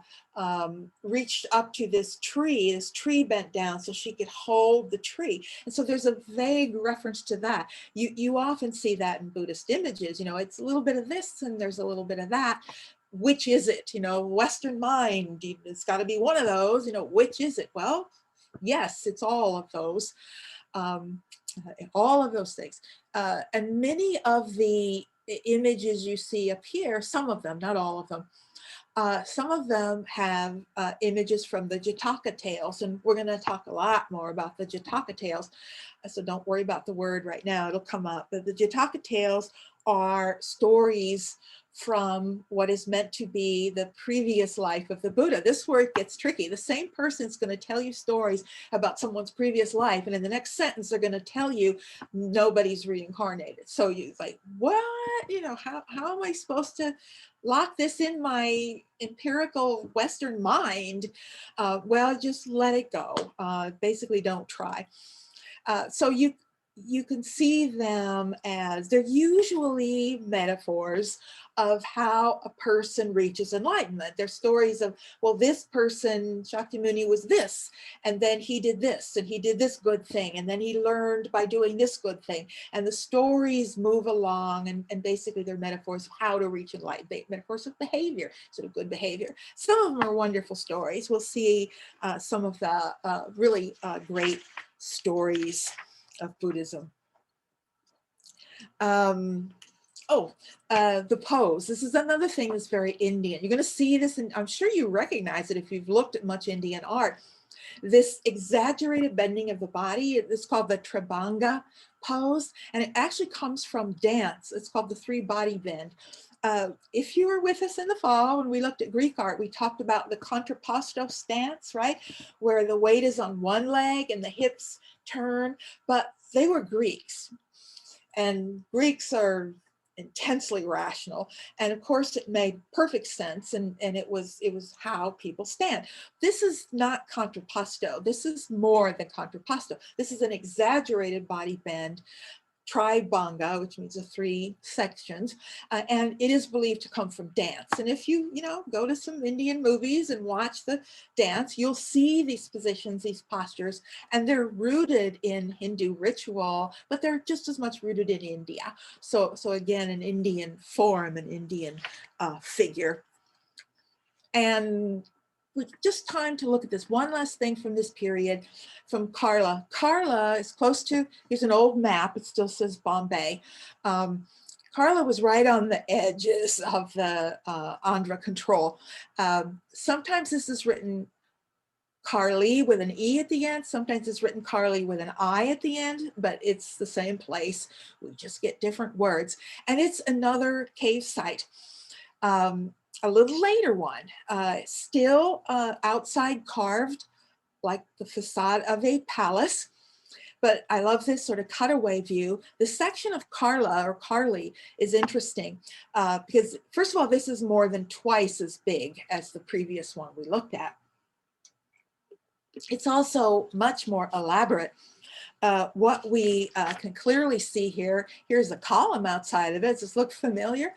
reached up to this tree bent down so she could hold the tree. And so there's a vague reference to that. You often see that in Buddhist images, it's a little bit of this and there's a little bit of that. Which is it? Western mind, it's got to be one of those, which is it? Well, yes, it's all of those. All of those things. And many of the images you see up here, some of them, not all of them, some of them have images from the Jataka tales, and we're going to talk a lot more about the Jataka tales. So don't worry about the word right now, it'll come up. But the Jataka tales are stories from what is meant to be the previous life of the Buddha. This is where it gets tricky. The same person's going to tell you stories about someone's previous life, and in the next sentence, they're going to tell you nobody's reincarnated. So you're like, what? How am I supposed to lock this in my empirical Western mind? Well, just let it go. Basically, don't try. So you can see them as, they're usually metaphors of how a person reaches enlightenment. They're stories of, well, this person, Shakyamuni, was this, and then he did this, and he did this good thing, and then he learned by doing this good thing. And the stories move along, and basically they're metaphors of how to reach enlightenment, metaphors of behavior, sort of good behavior. Some of them are wonderful stories. We'll see some of the really great stories of Buddhism. The pose. This is another thing that's very Indian. You're going to see this, and I'm sure you recognize it if you've looked at much Indian art. This exaggerated bending of the body, it's called the Tribhanga pose, and it actually comes from dance. It's called the three body bend. If you were with us in the fall when we looked at Greek art, we talked about the contrapposto stance, right? Where the weight is on one leg and the hips turn, but they were Greeks. And Greeks are intensely rational. And of course it made perfect sense. And it was how people stand. This is not contrapposto. This is more than contrapposto. This is an exaggerated body bend, tribhanga, which means the three sections, and it is believed to come from dance. And if you go to some Indian movies and watch the dance, you'll see these positions, these postures, and they're rooted in Hindu ritual, but they're just as much rooted in India. So again, an Indian form, an Indian figure. And just time to look at this one last thing from this period, from Karla. Karla is close to, here's an old map, it still says Bombay. Karla was right on the edges of the Andhra control. Sometimes this is written Karli with an E at the end. Sometimes it's written Karli with an I at the end, but it's the same place. We just get different words. And it's another cave site. A little later one, still outside carved like the facade of a palace. But I love this sort of cutaway view. The section of Karla or Karli is interesting because first of all, this is more than twice as big as the previous one we looked at. It's also much more elaborate. What we can clearly see here, here's a column outside of it. Does this look familiar?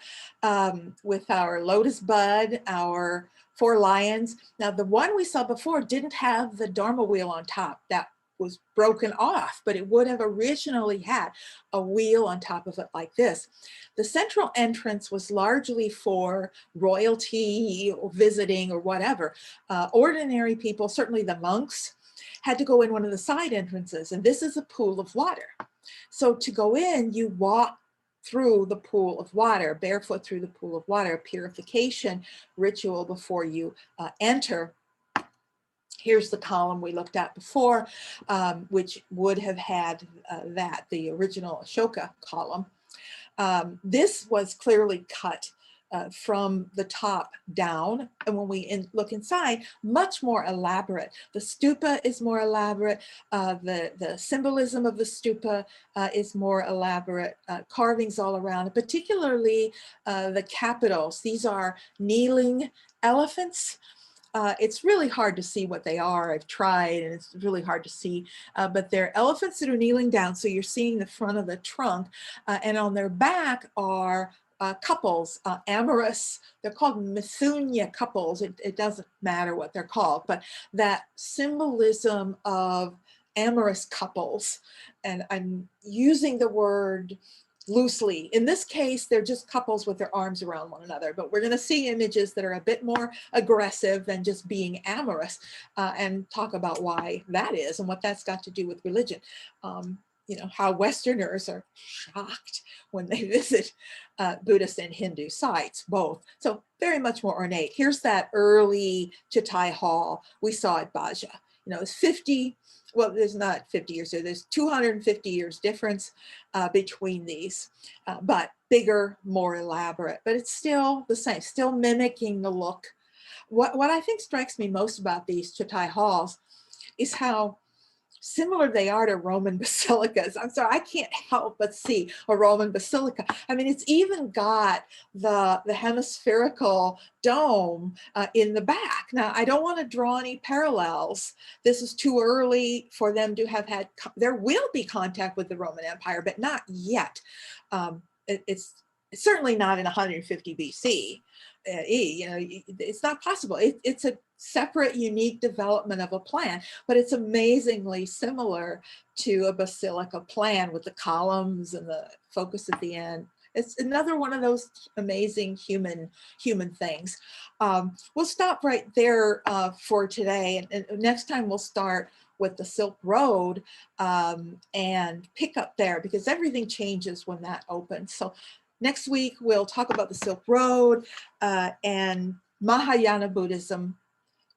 With our lotus bud, our 4 lions. Now, the one we saw before didn't have the Dharma wheel on top. That was broken off, but it would have originally had a wheel on top of it like this. The central entrance was largely for royalty or visiting or whatever. Ordinary people, certainly the monks, had to go in one of the side entrances, and this is a pool of water. So to go in, you walk through the pool of water, barefoot through the pool of water, a purification ritual before you enter. Here's the column we looked at before, which would have had the original Ashoka column. This was clearly cut from the top down. And when we look inside, much more elaborate. The stupa is more elaborate. The symbolism of the stupa is more elaborate. Carvings all around, particularly the capitals. These are kneeling elephants. It's really hard to see what they are. I've tried and it's really hard to see, but they're elephants that are kneeling down. So you're seeing the front of the trunk, and on their back are couples, amorous. They're called Mithunya couples. It doesn't matter what they're called, but that symbolism of amorous couples. And I'm using the word loosely. In this case, they're just couples with their arms around one another, but we're going to see images that are a bit more aggressive than just being amorous, and talk about why that is and what that's got to do with religion. How Westerners are shocked when they visit Buddhist and Hindu sites, both. So very much more ornate. Here's that early Chitai Hall we saw at Baja. It's 50, well, there's not 50 years, so there's 250 years difference between these, but bigger, more elaborate, but it's still the same, still mimicking the look. What I think strikes me most about these Chitai halls is how similar they are to Roman basilicas. I'm sorry, I can't help but see a Roman basilica. I mean, it's even got the hemispherical dome in the back. Now, I don't want to draw any parallels. This is too early for them to have had, there will be contact with the Roman Empire, but not yet. It's certainly not in 150 BC. It's not possible. It's a separate, unique development of a plan, but it's amazingly similar to a basilica plan with the columns and the focus at the end. It's another one of those amazing human things. We'll stop right there for today, and next time we'll start with the Silk Road and pick up there, because everything changes when that opens. So next week, we'll talk about the Silk Road and Mahayana Buddhism,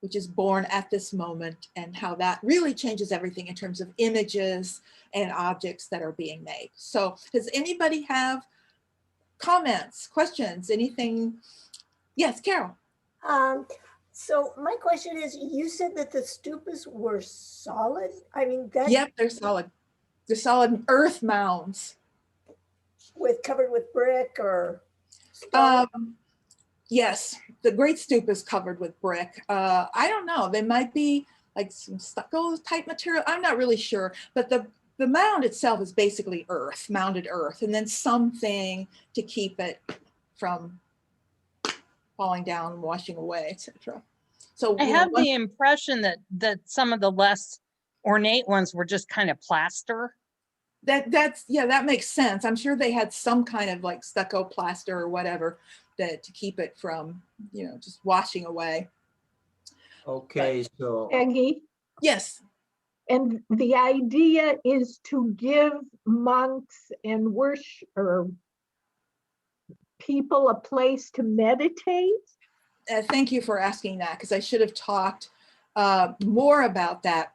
which is born at this moment, and how that really changes everything in terms of images and objects that are being made. So does anybody have comments, questions, anything? Yes, Carol. So my question is, you said that the stupas were solid? I mean, that. Yep, they're solid. They're solid earth mounds. Covered with brick or stone? Yes, the Great Stupa is covered with brick. I don't know, they might be like some stucco type material. I'm not really sure, but the mound itself is basically earth, mounded earth, and then something to keep it from falling down, washing away, etc. So I have the impression that some of the less ornate ones were just kind of plaster. That makes sense. I'm sure they had some kind of like stucco plaster or whatever to keep it from, just washing away. Okay, so Peggy? Yes. And the idea is to give monks and people a place to meditate? Thank you for asking that, because I should have talked more about that.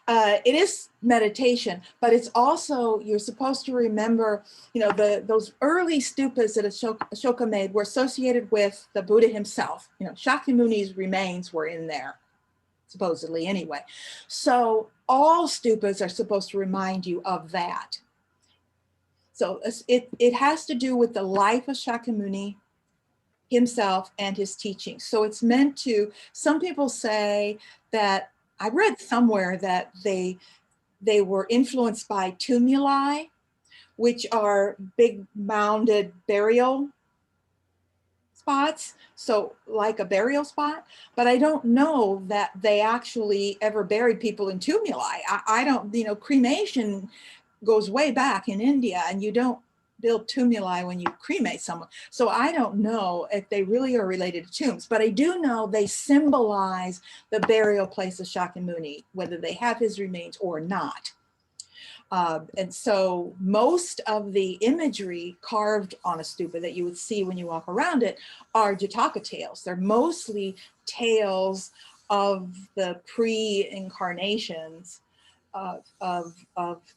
It is meditation, but it's also, you're supposed to remember, those early stupas that Ashoka made were associated with the Buddha himself. Shakyamuni's remains were in there, supposedly anyway. So all stupas are supposed to remind you of that. So it has to do with the life of Shakyamuni himself and his teaching. So it's meant to, some people say that, I read somewhere that they were influenced by tumuli, which are big mounded burial spots, so like a burial spot, but I don't know that they actually ever buried people in tumuli. I don't, cremation goes way back in India, and you don't build tumuli when you cremate someone. So I don't know if they really are related to tombs, but I do know they symbolize the burial place of Shakyamuni, whether they have his remains or not. And so most of the imagery carved on a stupa that you would see when you walk around it are Jataka tales. They're mostly tales of the pre-incarnations of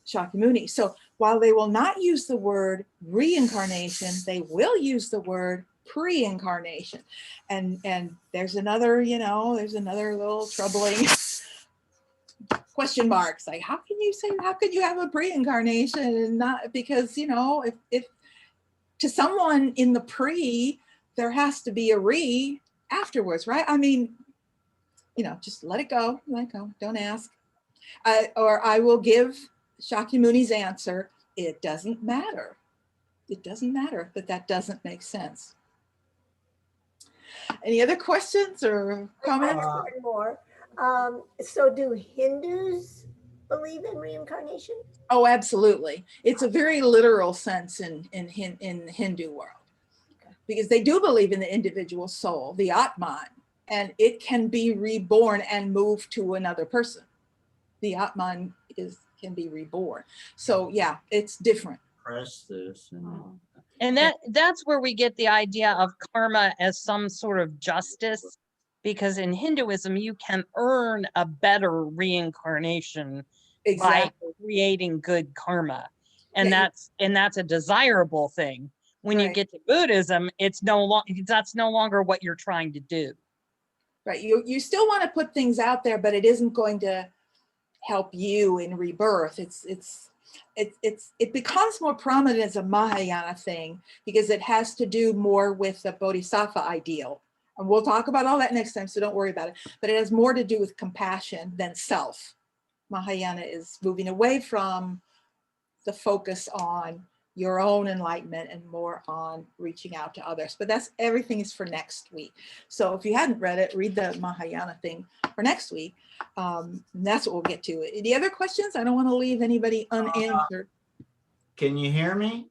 Shakyamuni. So while they will not use the word reincarnation, they will use the word pre-incarnation. And there's another, there's another little troubling question marks, like how can you have a pre-incarnation and not, because if to someone in the pre there has to be a re, afterwards, right? I mean, just let it go, don't ask. Or I will give Shakyamuni's answer, it doesn't matter. It doesn't matter, but that doesn't make sense. Any other questions or comments? One more. So do Hindus believe in reincarnation? Oh, absolutely. It's a very literal sense in the Hindu world, because they do believe in the individual soul, the Atman, and it can be reborn and move to another person. The Atman can be reborn. So yeah, it's different. Press this. And that's where we get the idea of karma as some sort of justice, because in Hinduism, you can earn a better reincarnation Exactly. by creating good karma. And Yeah, that's a desirable thing. When you right. get to Buddhism, that's no longer what you're trying to do. Right. You still want to put things out there, but it isn't going to help you in rebirth. It becomes more prominent as a Mahayana thing because it has to do more with the Bodhisattva ideal. And we'll talk about all that next time, so don't worry about it. But it has more to do with compassion than self. Mahayana is moving away from the focus on your own enlightenment and more on reaching out to others. But everything is for next week. So if you hadn't read it, read the Mahayana thing for next week. That's what we'll get to. Any other questions? I don't want to leave anybody unanswered. Can you hear me?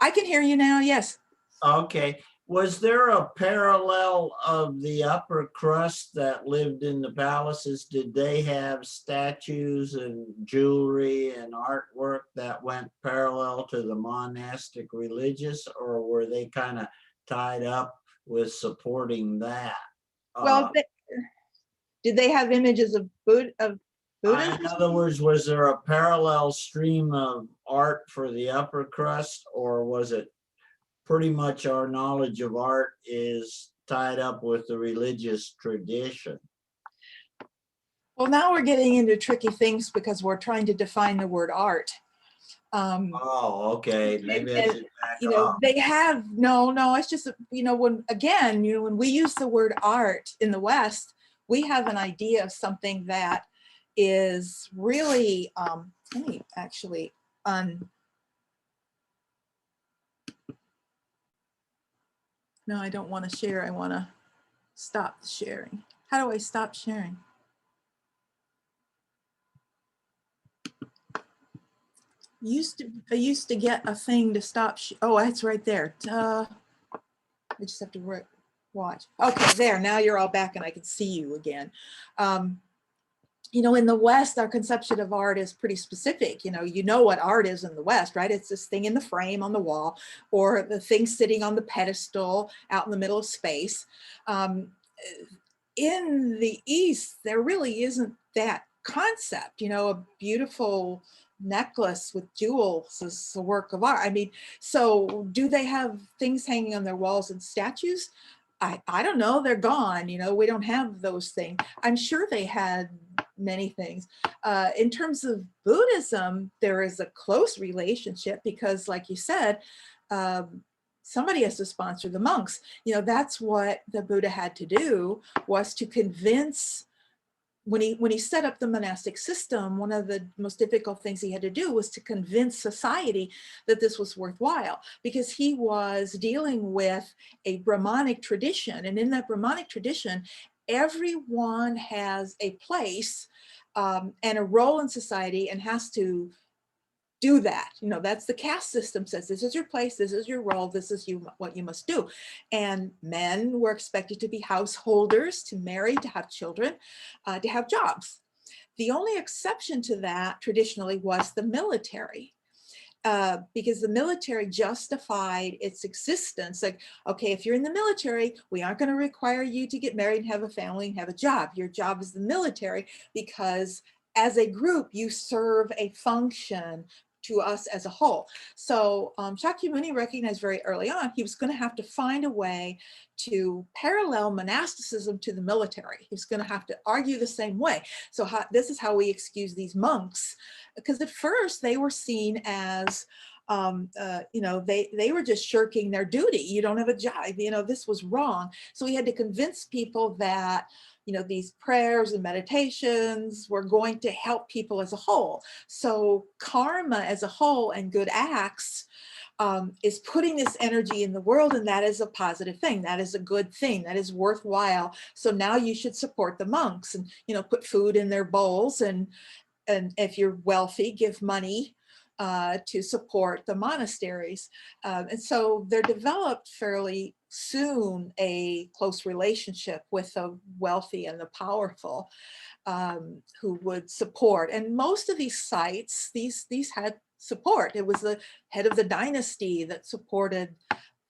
I can hear you now, yes. Okay. Was there a parallel of the upper crust that lived in the palaces? Did they have statues and jewelry and artwork that went parallel to the monastic religious, or were they kind of tied up with supporting that? Well, did they have images of Buddhism? In other words, was there a parallel stream of art for the upper crust, or was it pretty much our knowledge of art is tied up with the religious tradition? Well, now we're getting into tricky things because we're trying to define the word art. Oh, okay. Maybe I should back up. They have, no, it's just, when we use the word art in the West, we have an idea of something that is really, let me actually no, I don't want to share. I want to stop the sharing. How do I stop sharing? I used to get a thing to stop. Oh, it's right there. I just have to watch. Okay, there. Now you're all back and I can see you again. In the West, our conception of art is pretty specific. You know what art is in the West, right? It's this thing in the frame on the wall, or the thing sitting on the pedestal out in the middle of space. In the East, there really isn't that concept. A beautiful necklace with jewels is a work of art. I mean, so do they have things hanging on their walls and statues? I don't know. They're gone. We don't have those things. I'm sure they had many things. In terms of Buddhism, there is a close relationship because, like you said, somebody has to sponsor the monks. That's what the Buddha had to do, was to convince. When he set up the monastic system, one of the most difficult things he had to do was to convince society that this was worthwhile, because he was dealing with a Brahmanic tradition. And in that Brahmanic tradition, everyone has a place and a role in society and has to do that. That's the caste system says, this is your place, this is your role, this is what you must do. And men were expected to be householders, to marry, to have children, to have jobs. The only exception to that traditionally was the military. Because the military justified its existence. Like, okay, if you're in the military, we aren't going to require you to get married and have a family and have a job. Your job is the military because as a group, you serve a function to us as a whole. So Shakyamuni recognized very early on, he was going to have to find a way to parallel monasticism to the military. He was going to have to argue the same way. So this is how we excuse these monks, because at first they were seen as They were just shirking their duty. You don't have a job, this was wrong. So we had to convince people that, these prayers and meditations were going to help people as a whole. So karma as a whole and good acts is putting this energy in the world, and that is a positive thing. That is a good thing. That is worthwhile. So now you should support the monks and, put food in their bowls, and if you're wealthy, give money to support the monasteries. And so there developed fairly soon a close relationship with the wealthy and the powerful who would support. And most of these sites, these had support. It was the head of the dynasty that supported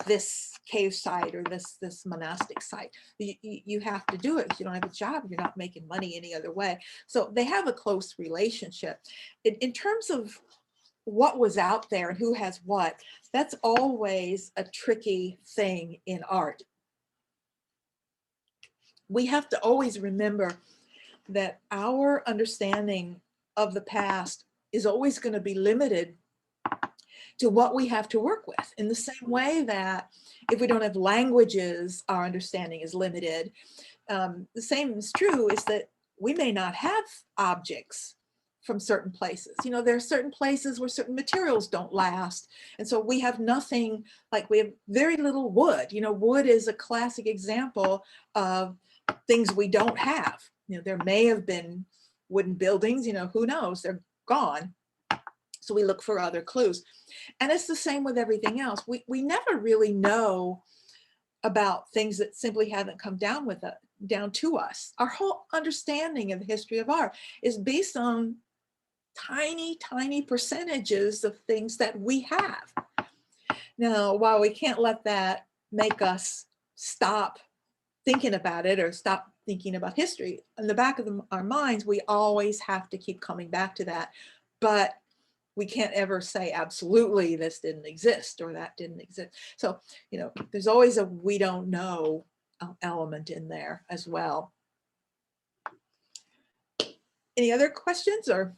this cave site or this monastic site. You have to do it. If you don't have a job, you're not making money any other way. So they have a close relationship. In terms of what was out there and who has what, that's always a tricky thing in art. We have to always remember that our understanding of the past is always going to be limited to what we have to work with, in the same way that if we don't have languages, our understanding is limited. The same is true is that we may not have objects from certain places. There are certain places where certain materials don't last. And so we have nothing, like we have very little wood. Wood is a classic example of things we don't have. There may have been wooden buildings, who knows, they're gone. So we look for other clues. And it's the same with everything else. We never really know about things that simply haven't come down to us. Our whole understanding of the history of art is based on tiny, tiny percentages of things that we have. Now, while we can't let that make us stop thinking about it or stop thinking about history, in the back of our minds, we always have to keep coming back to that. But we can't ever say absolutely this didn't exist or that didn't exist. So, there's always a we don't know element in there as well. Any other questions or?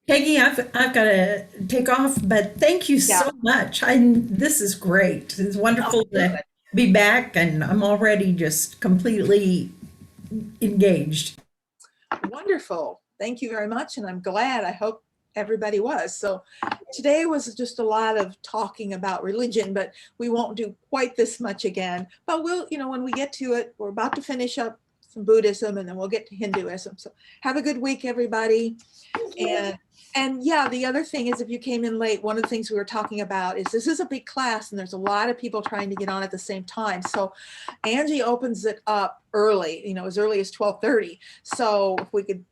Peggy, I've got to take off, but thank you so much. This is great. It's wonderful to be back, and I'm already just completely engaged. Wonderful. Thank you very much. And I'm glad. I hope everybody was. So today was just a lot of talking about religion, but we won't do quite this much again. But we'll, when we get to it, we're about to finish up some Buddhism and then we'll get to Hinduism. So have a good week, everybody. And yeah, the other thing is, if you came in late, one of the things we were talking about is this is a big class and there's a lot of people trying to get on at the same time. So Angie opens it up early, as early as 12:30. So if we could,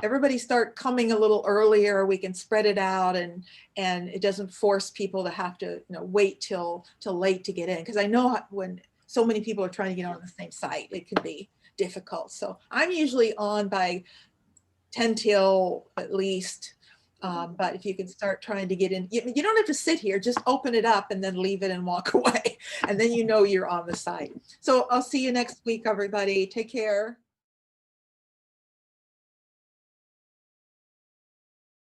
everybody start coming a little earlier, we can spread it out and it doesn't force people to have to, wait till late to get in. Because I know when so many people are trying to get on the same site, it can be difficult. So I'm usually on by 10 till at least. But if you can start trying to get in, you don't have to sit here, just open it up and then leave it and walk away. And then you're on the site. So I'll see you next week, everybody. Take care.